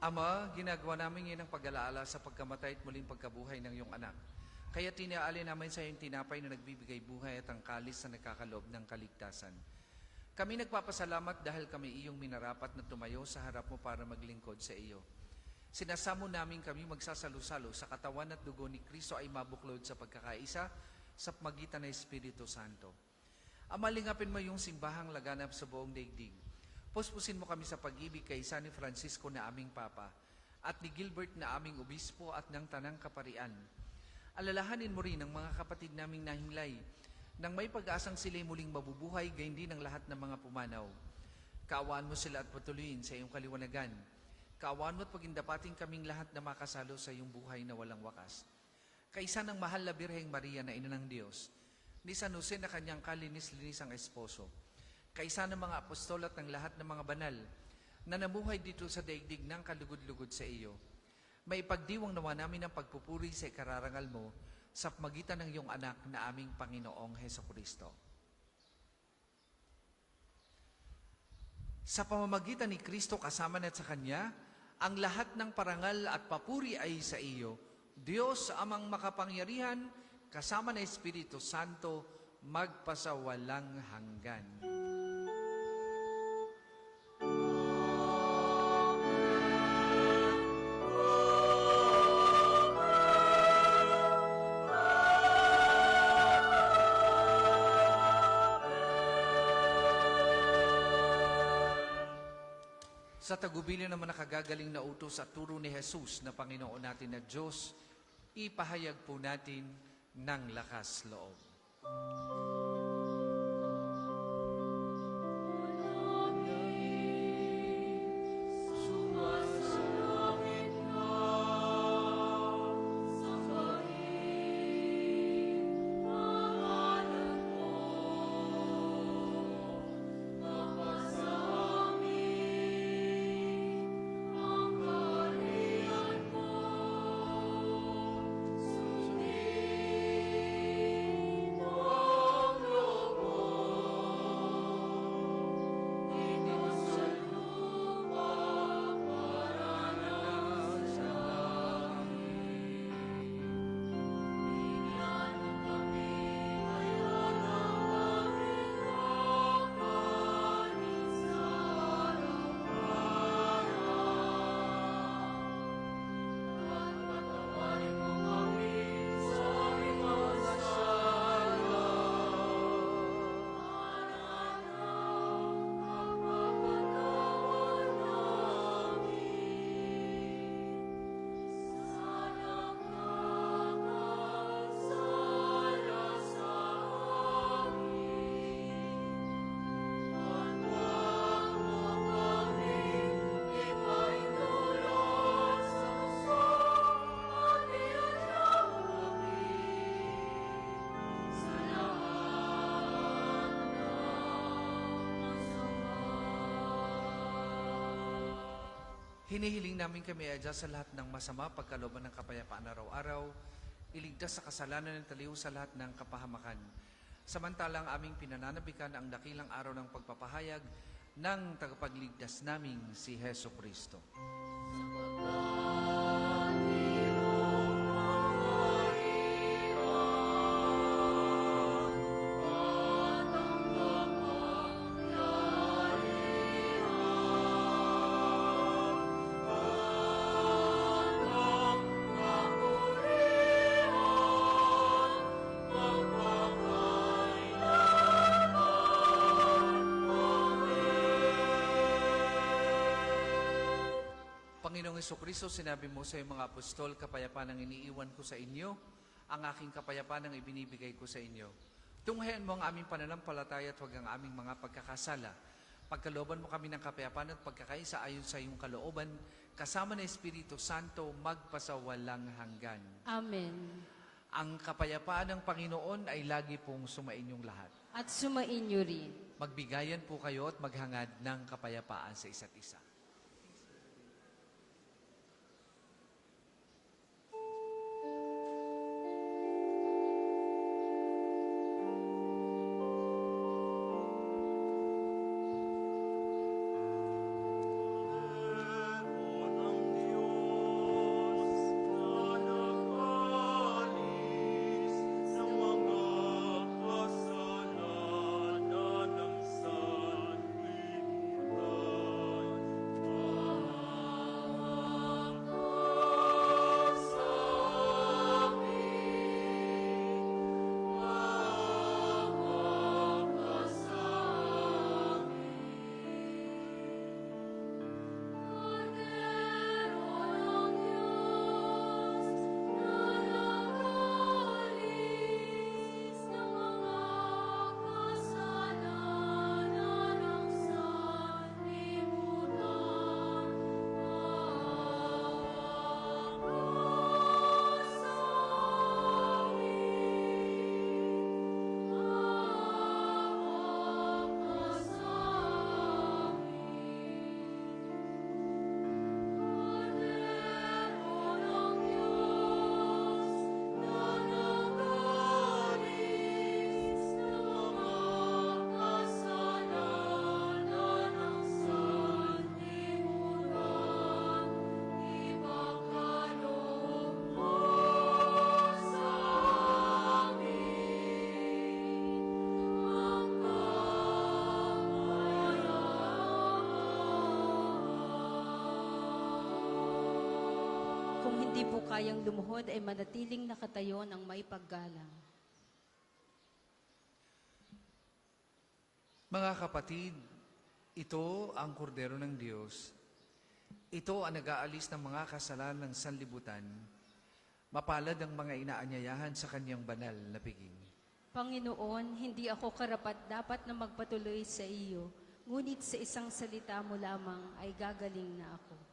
Ama, ginagawa namin ngayon ang pag-alaala sa pagkamatay at muling pagkabuhay ng iyong anak. Kaya tinaali namin sa iyong tinapay na nagbibigay buhay at ang kalis na nagkakaloob ng kaligtasan. Kami nagpapasalamat dahil kami iyong minarapat na tumayo sa harap mo para maglingkod sa iyo. Sinasamo namin kami magsasalo-salo sa katawan at dugo ni Kristo ay mabuklod sa pagkakaisa sa magitan ng Espiritu Santo. Ama, lingapin mo yung simbahang laganap sa buong daigdig. Puspusin mo kami sa pag-ibig kay San Francisco na aming Papa at ni Gilbert na aming Obispo at ng Tanang Kaparian. Alalahanin mo rin ang mga kapatid naming nahimlay nang may pag-asang sila'y muling mabubuhay gayon din ang lahat ng mga pumanaw. Kaawaan mo sila at patuloyin sa iyong kaliwanagan. Kaawaan mo at pagindapating kaming lahat na makasalo sa iyong buhay na walang wakas. Kaisa ng mahal na Birheng Maria na Ina ng Diyos, ni San Jose na kanyang kalinis-linis ang esposo, kaisa ng mga apostol at ng lahat ng mga banal na namuhay dito sa daigdig ng kalugod-lugod sa iyo. May ipagdiwang nawa namin ang pagpupuri sa ikararangal mo sa magitan ng iyong anak na aming Panginoong Heso Kristo. Sa pamamagitan ni Kristo kasama na sa Kanya, ang lahat ng parangal at papuri ay sa iyo, Diyos amang makapangyarihan, kasama ng Espiritu Santo, magpasawalang hanggan. Sa tagubilin naman nakagagaling na utos at turo ni Jesus na Panginoon natin na Diyos, ipahayag po natin ng lakas loob. Hinihiling namin kami adya sa lahat ng masama, pagkalooban ng kapayapaan araw-araw, iligtas sa kasalanan ng taliw sa lahat ng kapahamakan. Samantalang aming pinananabikan ang dakilang araw ng pagpapahayag ng tagapagligtas naming si Heso Kristo. Panginoong Hesukristo, sinabi mo sa iyong mga apostol, kapayapaan ang iniiwan ko sa inyo, ang aking kapayapaan ang ibinibigay ko sa inyo. Tunghayan mo ang aming pananampalataya at huwag ang aming mga pagkakasala. Pagkalooban mo kami ng kapayapaan at pagkakaisa ayon sa iyong kalooban, kasama ng Espiritu Santo, magpasawalang hanggan. Amen. Ang kapayapaan ng Panginoon ay lagi pong sumainyong lahat. At sumainyo rin. Magbigayan po kayo at maghangad ng kapayapaan sa isa't isa. Kung hindi po kayang lumuhod, ay manatiling nakatayo ng may paggalang. Mga kapatid, ito ang kordero ng Diyos. Ito ang nag-aalis ng mga kasalanan ng sanlibutan. Mapalad ang mga inaanyayahan sa kanyang banal na piging. Panginoon, hindi ako karapat-dapat na magpatuloy sa iyo, ngunit sa isang salita mo lamang ay gagaling na ako.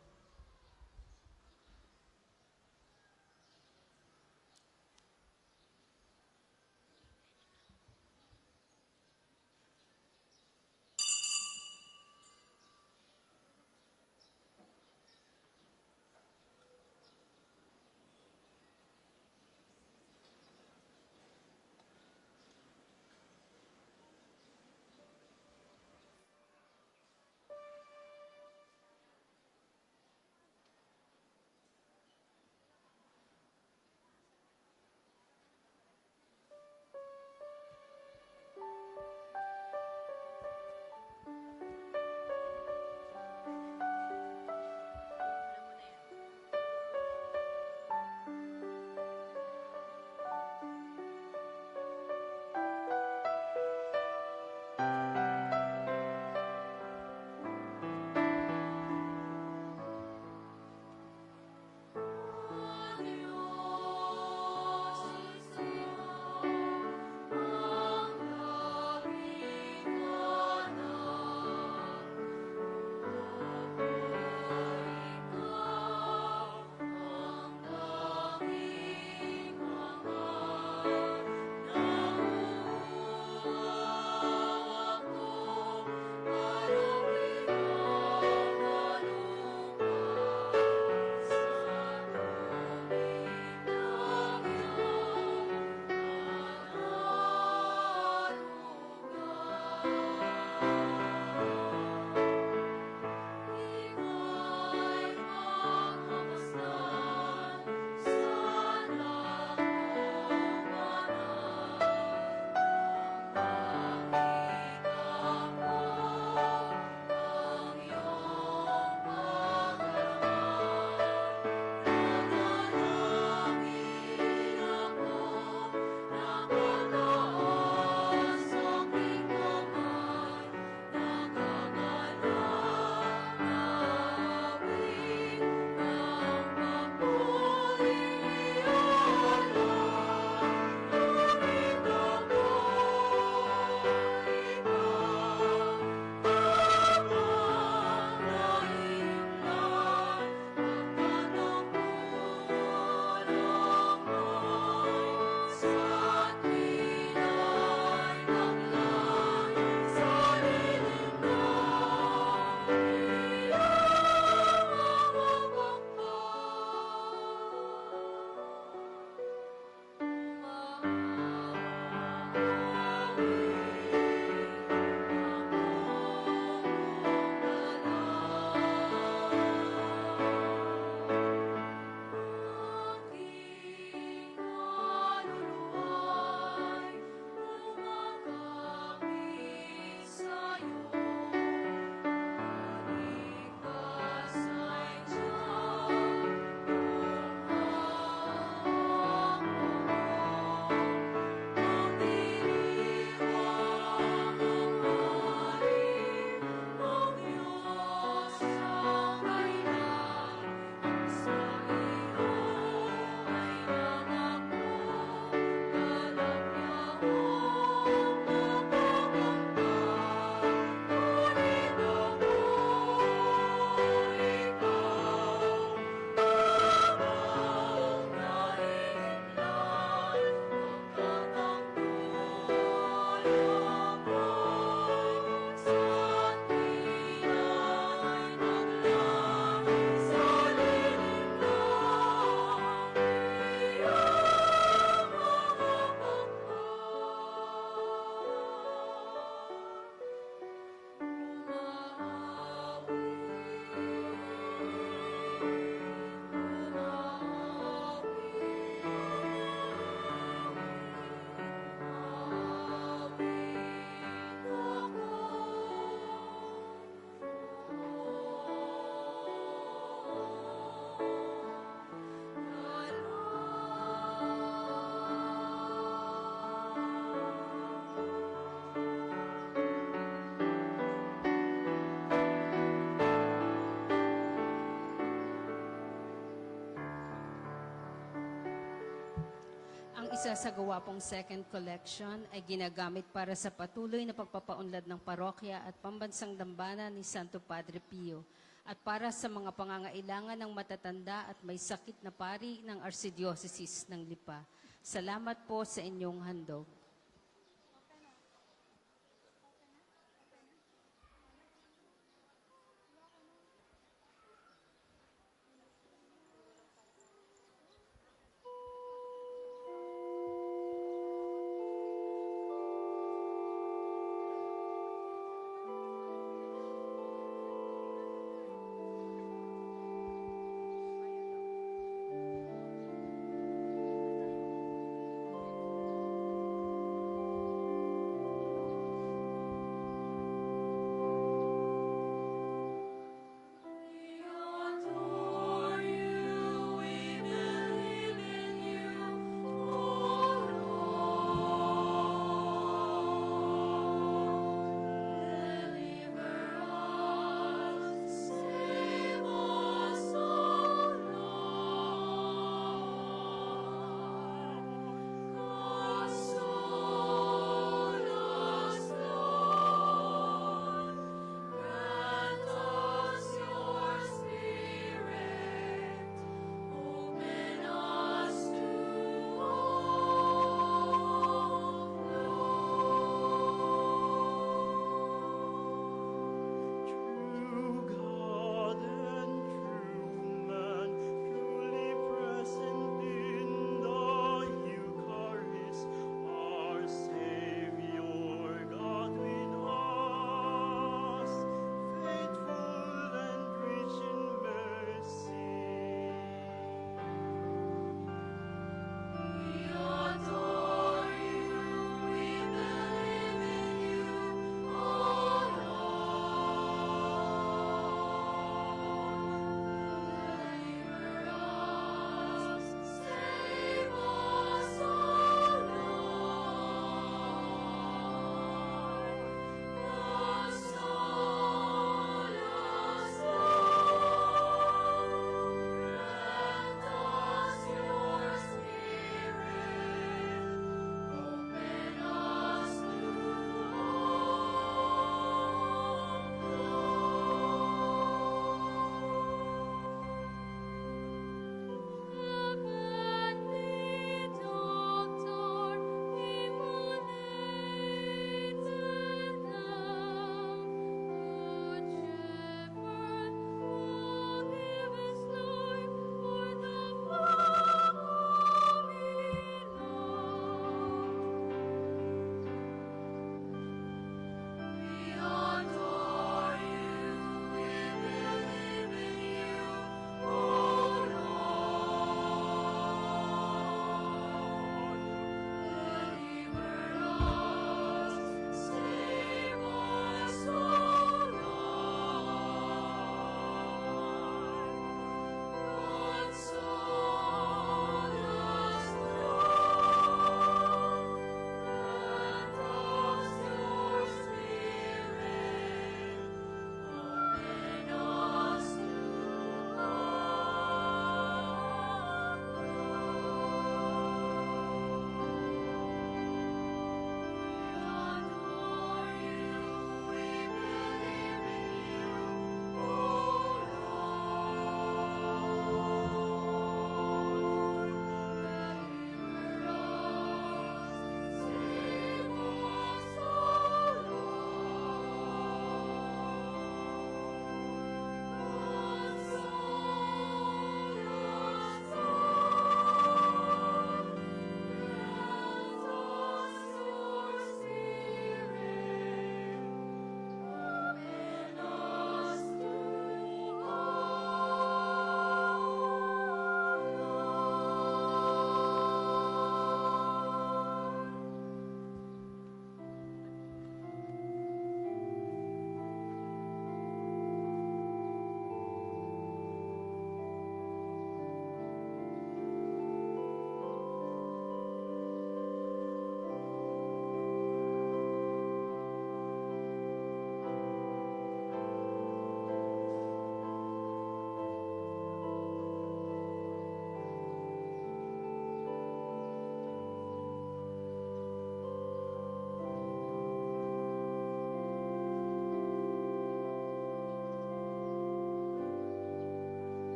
isasagawa pong second collection ay ginagamit para sa patuloy na pagpapaunlad ng parokya at pambansang dambana ni Santo Padre Pio at para sa mga pangangailangan ng matatanda at may sakit na pari ng Archdiocese ng Lipa. Salamat po sa inyong handog.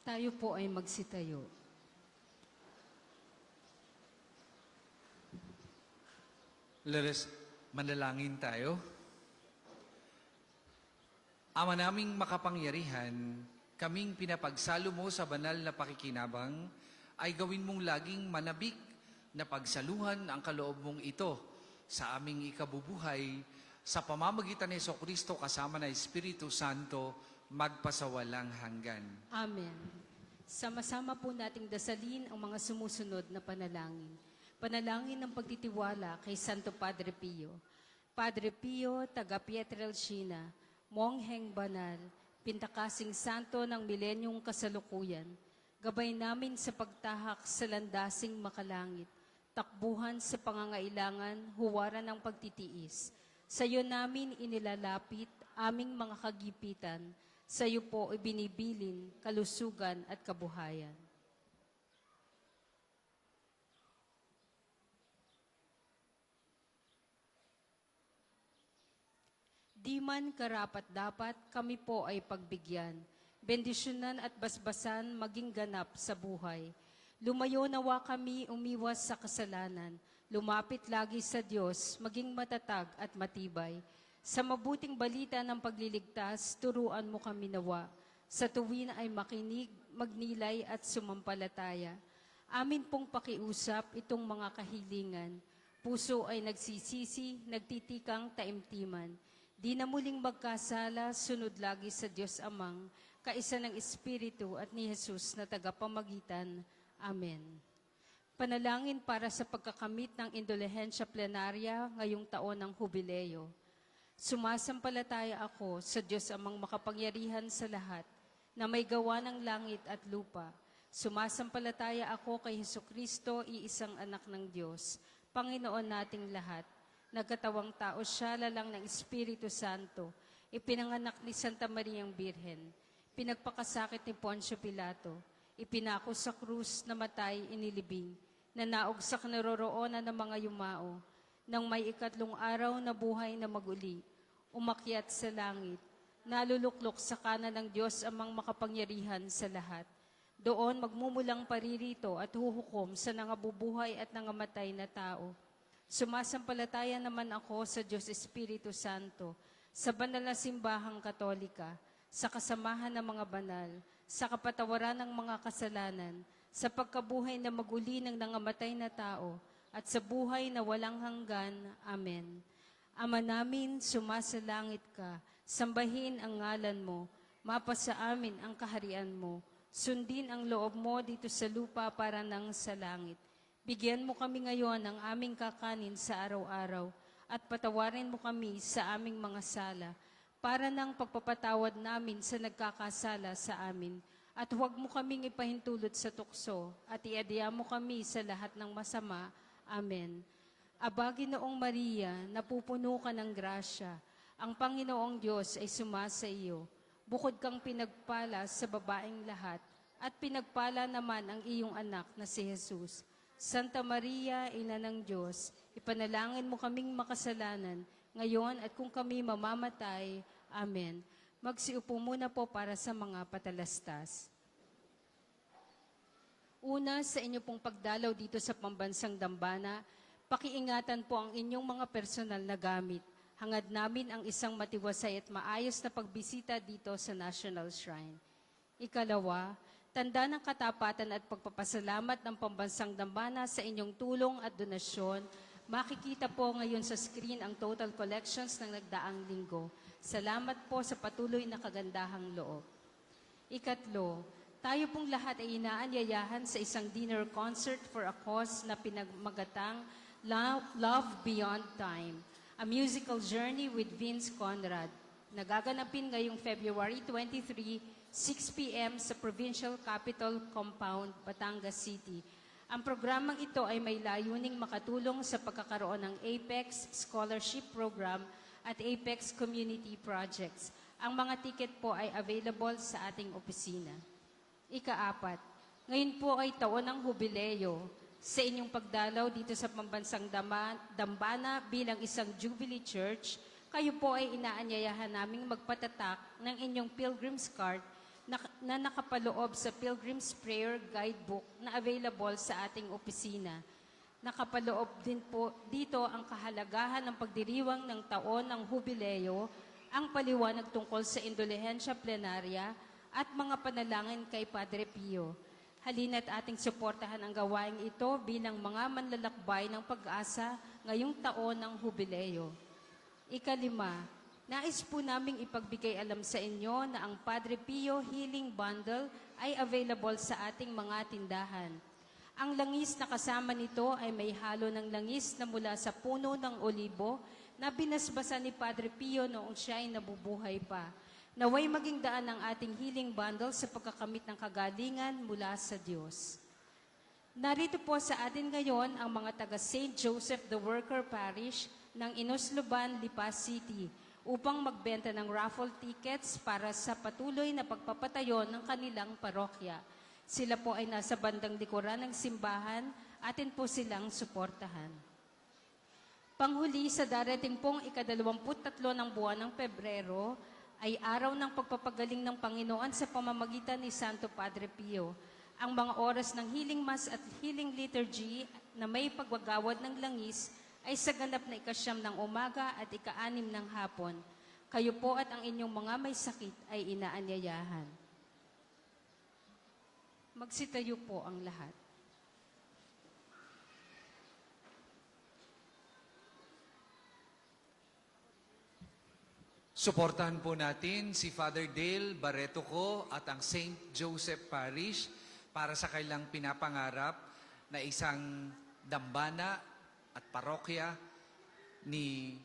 Tayo po ay magsitayo. Let us manalangin tayo. Ama naming makapangyarihan, kaming pinapagsalo mo sa banal na pakikinabang, ay gawin mong laging manabik na pagsaluhan ang kaloob mong ito sa aming ikabubuhay sa pamamagitan ni Jesucristo kasama na Espiritu Santo magpasawalang hanggan. Amen. Sama-sama po nating dasalin ang mga sumusunod na panalangin. Panalangin ng pagtitiwala kay Santo Padre Pio. Padre Pio, taga Pietrelcina, Mongheng Banal, Pintakasing Santo ng Milenyong Kasalukuyan, gabay namin sa pagtahak sa landasing makalangit, takbuhan sa pangangailangan, huwaran ng pagtitiis. Sa iyo namin inilalapit aming mga kagipitan, sa iyo po ibinibilin kalusugan at kabuhayan. Di man karapat-dapat kami po ay pagbigyan, bendisyonan at basbasan maging ganap sa buhay. Lumayo nawa kami umiwas sa kasalanan, lumapit lagi sa Diyos, maging matatag at matibay. Sa mabuting balita ng pagliligtas, turuan mo kami nawa. Sa tuwin ay makinig, magnilay at sumampalataya. Amin pong pakiusap itong mga kahilingan. Puso ay nagsisisi, nagtitikang taimtiman. Di na muling magkasala, sunod lagi sa Diyos Amang, kaisa ng Espiritu at ni Jesus na tagapamagitan. Amen. Panalangin para sa pagkakamit ng indulhensya plenarya ngayong taon ng Hubileo. Sumasampalataya ako sa Diyos Amang makapangyarihan sa lahat, na may gawa ng langit at lupa. Sumasampalataya ako kay Hesukristo, iisang anak ng Diyos, Panginoon nating lahat. Nagkatawang tao siya, lalang ng Espiritu Santo, ipinanganak ni Santa Mariang Birhen, pinagpakasakit ni Poncio Pilato, ipinako sa krus, namatay, inilibing, nanaog sa kinaroroonan ng mga yumao, nang may ikatlong araw na buhay na maguli, umakyat sa langit, naluluklok sa kanan ng Diyos Amang makapangyarihan sa lahat. Doon magmumulang paririto at huhukom sa nangabubuhay at nangamatay na tao. Sumasampalataya naman ako sa Diyos Espiritu Santo, sa banal na simbahang katolika, sa kasamahan ng mga banal, sa kapatawaran ng mga kasalanan, sa pagkabuhay na maguli ng nangamatay na tao, at sa buhay na walang hanggan. Amen. Ama namin, sumasalangit ka, sambahin ang ngalan mo, mapasa amin ang kaharian mo, sundin ang loob mo dito sa lupa para nang sa langit. Bigyan mo kami ngayon ng aming kakanin sa araw-araw at patawarin mo kami sa aming mga sala para ng pagpapatawad namin sa nagkakasala sa amin. At huwag mo kaming ipahintulot sa tukso at iadya mo kami sa lahat ng masama. Amen. Aba, Ginoong Maria, napupuno ka ng grasya. Ang Panginoong Diyos ay sumasa iyo. Bukod kang pinagpala sa babaeng lahat at pinagpala naman ang iyong anak na si Jesus. Santa Maria, Ina ng Diyos, ipanalangin mo kaming makasalanan, ngayon at kung kami mamamatay. Amen. Magsiupo muna po para sa mga patalastas. Una, sa inyo pong pagdalaw dito sa Pambansang Dambana, pakiingatan po ang inyong mga personal na gamit. Hangad namin ang isang matiwasay at maayos na pagbisita dito sa National Shrine. Ikalawa, tanda ng katapatan at pagpapasalamat ng Pambansang Dambana sa inyong tulong at donasyon. Makikita po ngayon sa screen ang total collections ng nagdaang linggo. Salamat po sa patuloy na kagandahang loob. Ikatlo, tayo pong lahat ay inaanyayahan sa isang dinner concert for a cause na pinagmagatang Love Beyond Time, a musical journey with Vince Conrad. Nagaganapin ngayong February 23, 6 p.m. sa Provincial Capitol Compound, Batangas City. Ang programang ito ay may layuning makatulong sa pagkakaroon ng APEX Scholarship Program at APEX Community Projects. Ang mga ticket po ay available sa ating opisina. Ikaapat, ngayon po ay taon ng Hubileo. Sa inyong pagdalaw dito sa Pambansang Dambana bilang isang Jubilee Church, kayo po ay inaanyayahan naming magpatatak ng inyong pilgrim's cart na nakapaloob sa Pilgrim's Prayer Guidebook na available sa ating opisina. Nakapaloob din po dito ang kahalagahan ng pagdiriwang ng taon ng Hubileo, ang paliwanag tungkol sa indulhensya plenarya at mga panalangin kay Padre Pio. Halina't ating suportahan ang gawaing ito bilang mga manlalakbay ng pag-asa ngayong taon ng Hubileo. Ikalima, nais po naming ipagbigay alam sa inyo na ang Padre Pio Healing Bundle ay available sa ating mga tindahan. Ang langis na kasama nito ay may halo ng langis na mula sa puno ng olibo na binasbasan ni Padre Pio noong siya ay nabubuhay pa. Naway maging daan ang ating healing bundle sa pagkakamit ng kagalingan mula sa Diyos. Narito po sa atin ngayon ang mga taga St. Joseph the Worker Parish ng Inusluban, Lipa City upang magbenta ng raffle tickets para sa patuloy na pagpapatayo ng kanilang parokya. Sila po ay nasa bandang likuran ng simbahan, atin po silang suportahan. Panghuli sa darating pong ika-23 ng buwan ng Pebrero ay araw ng pagpapagaling ng Panginoon sa pamamagitan ni Santo Padre Pio. Ang mga oras ng healing mass at healing liturgy na may pagwagawad ng langis ay sa ganap na ika-9 ng umaga at ika-6 ng hapon. Kayo po at ang inyong mga may sakit ay inaanyayahan. Magsitayo po ang lahat. Suportahan po natin si Father Dale Barreto Co at ang St. Joseph Parish para sa kailang pinapangarap na isang dambana at parokya ni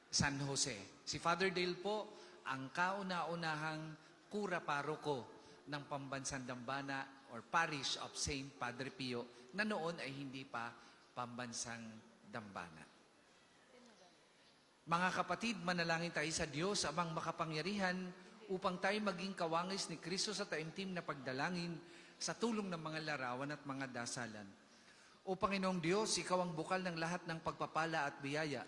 San Jose. Si Father Dale po ang kauna-unahang kura paroko ng Pambansang Dambana or Parish of St. Padre Pio na noon ay hindi pa Pambansang Dambana. Mga kapatid, manalangin tayo sa Diyos, Amang makapangyarihan, upang tayo maging kawangis ni Kristo sa taimtim na pagdalangin sa tulong ng mga larawan at mga dasalan. O Panginoong Diyos, Ikaw ang bukal ng lahat ng pagpapala at biyaya.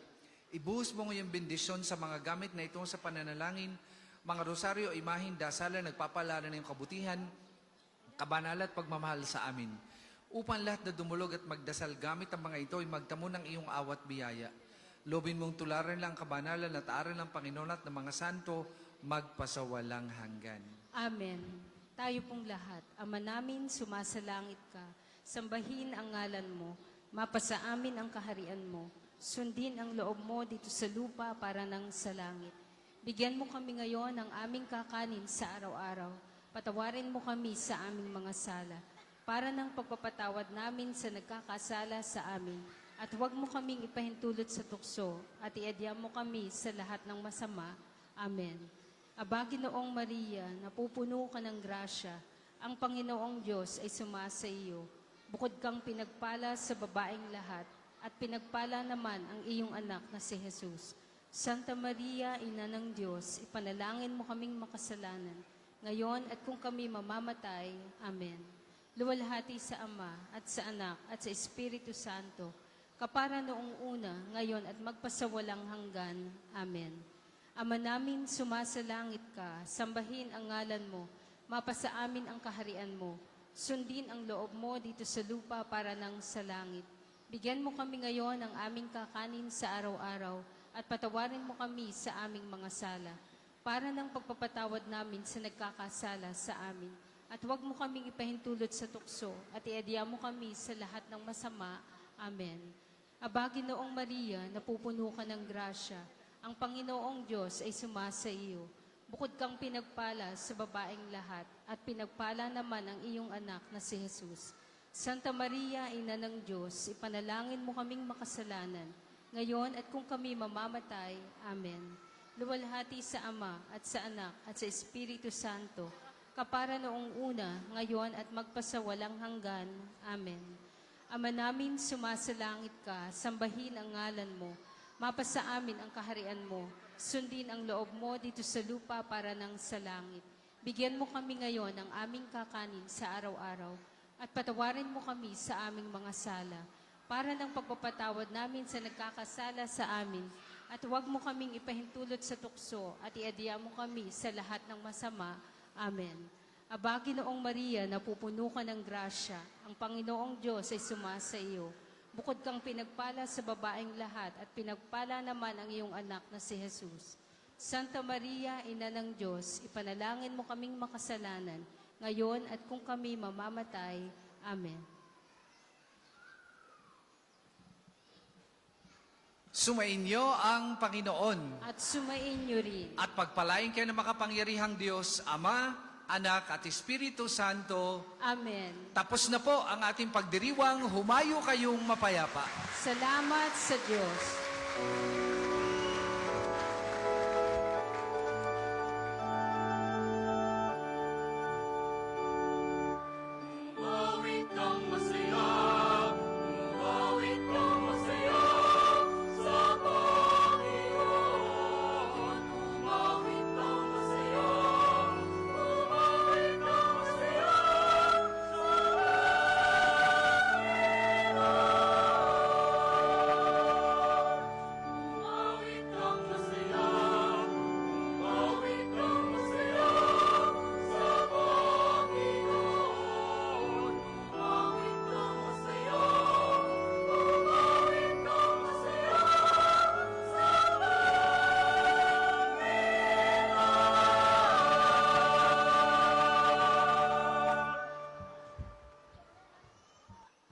Ibuhos mo ngayong bendisyon sa mga gamit na ito sa pananalangin, mga rosaryo, imahin, dasalan, nagpapalala ng kabutihan, kabanal at pagmamahal sa amin. Upang lahat na dumulog at magdasal gamit ang mga ito ay magtamo ng iyong awat biyaya. Lobin mong tularan lang kabanalan at aral ng Panginoon at ng mga santo, magpasawalang hanggan. Amen. Tayo pong lahat, Ama namin, sumasalangit ka. Sambahin ang ngalan mo. Mapasa amin ang kaharian mo. Sundin ang loob mo dito sa lupa para nang sa langit. Bigyan mo kami ngayon ng aming kakanin sa araw-araw. Patawarin mo kami sa aming mga sala, para ng pagpapatawad namin sa nagkakasala sa amin. At huwag mo kaming ipahintulot sa tukso, at iadya mo kami sa lahat ng masama. Amen. Aba, Ginoong Maria, napupuno ka ng grasya, ang Panginoong Diyos ay sumasa iyo. Bukod kang pinagpala sa babaeng lahat, at pinagpala naman ang iyong anak na si Jesus. Santa Maria, Ina ng Diyos, ipanalangin mo kaming makasalanan, ngayon at kung kami mamamatay. Amen. Luwalhati sa Ama, at sa Anak, at sa Espiritu Santo, kapara noong una, ngayon at magpasawalang hanggan. Amen. Ama namin, sumasalangit ka, sambahin ang ngalan mo, mapasa amin ang kaharian mo, sundin ang loob mo dito sa lupa para nang sa langit. Bigyan mo kami ngayon ng aming kakanin sa araw-araw, at patawarin mo kami sa aming mga sala, para ng pagpapatawad namin sa nagkakasala sa amin. At huwag mo kaming ipahintulot sa tukso, at iadya mo kami sa lahat ng masama. Amen. Aba, Ginoong Maria, napupuno ka ng grasya. Ang Panginoong Diyos ay sumasa iyo. Bukod kang pinagpala sa babaeng lahat, at pinagpala naman ang iyong anak na si Jesus. Santa Maria, Ina ng Diyos, ipanalangin mo kaming makasalanan, ngayon at kung kami mamamatay. Amen. Luwalhati sa Ama, at sa Anak, at sa Espiritu Santo, kapara noong una, ngayon at magpasawalang hanggan. Amen. Ama namin, sumasalangit ka, sambahin ang ngalan mo, mapasa amin ang kaharian mo, sundin ang loob mo dito sa lupa para nang sa langit. Bigyan mo kami ngayon ng aming kakanin sa araw-araw, at patawarin mo kami sa aming mga sala, para ng pagpapatawad namin sa nagkakasala sa amin, at huwag mo kaming ipahintulot sa tukso, at iadya mo kami sa lahat ng masama. Amen. Aba, Ginoong Maria, napupuno ka ng grasya. Ang Panginoong Diyos ay sumasa iyo. Bukod kang pinagpala sa babaeng lahat at pinagpala naman ang iyong anak na si Jesus. Santa Maria, Ina ng Diyos, ipanalangin mo kaming makasalanan, ngayon at kung kami mamamatay. Amen. Sumainyo ang Panginoon At sumain niyo rin. at pagpalain kayo ng makapangyarihang Diyos, Ama, Anak at Espiritu Santo. Amen. Tapos na po ang ating pagdiriwang, humayo kayong mapayapa. Salamat sa Diyos.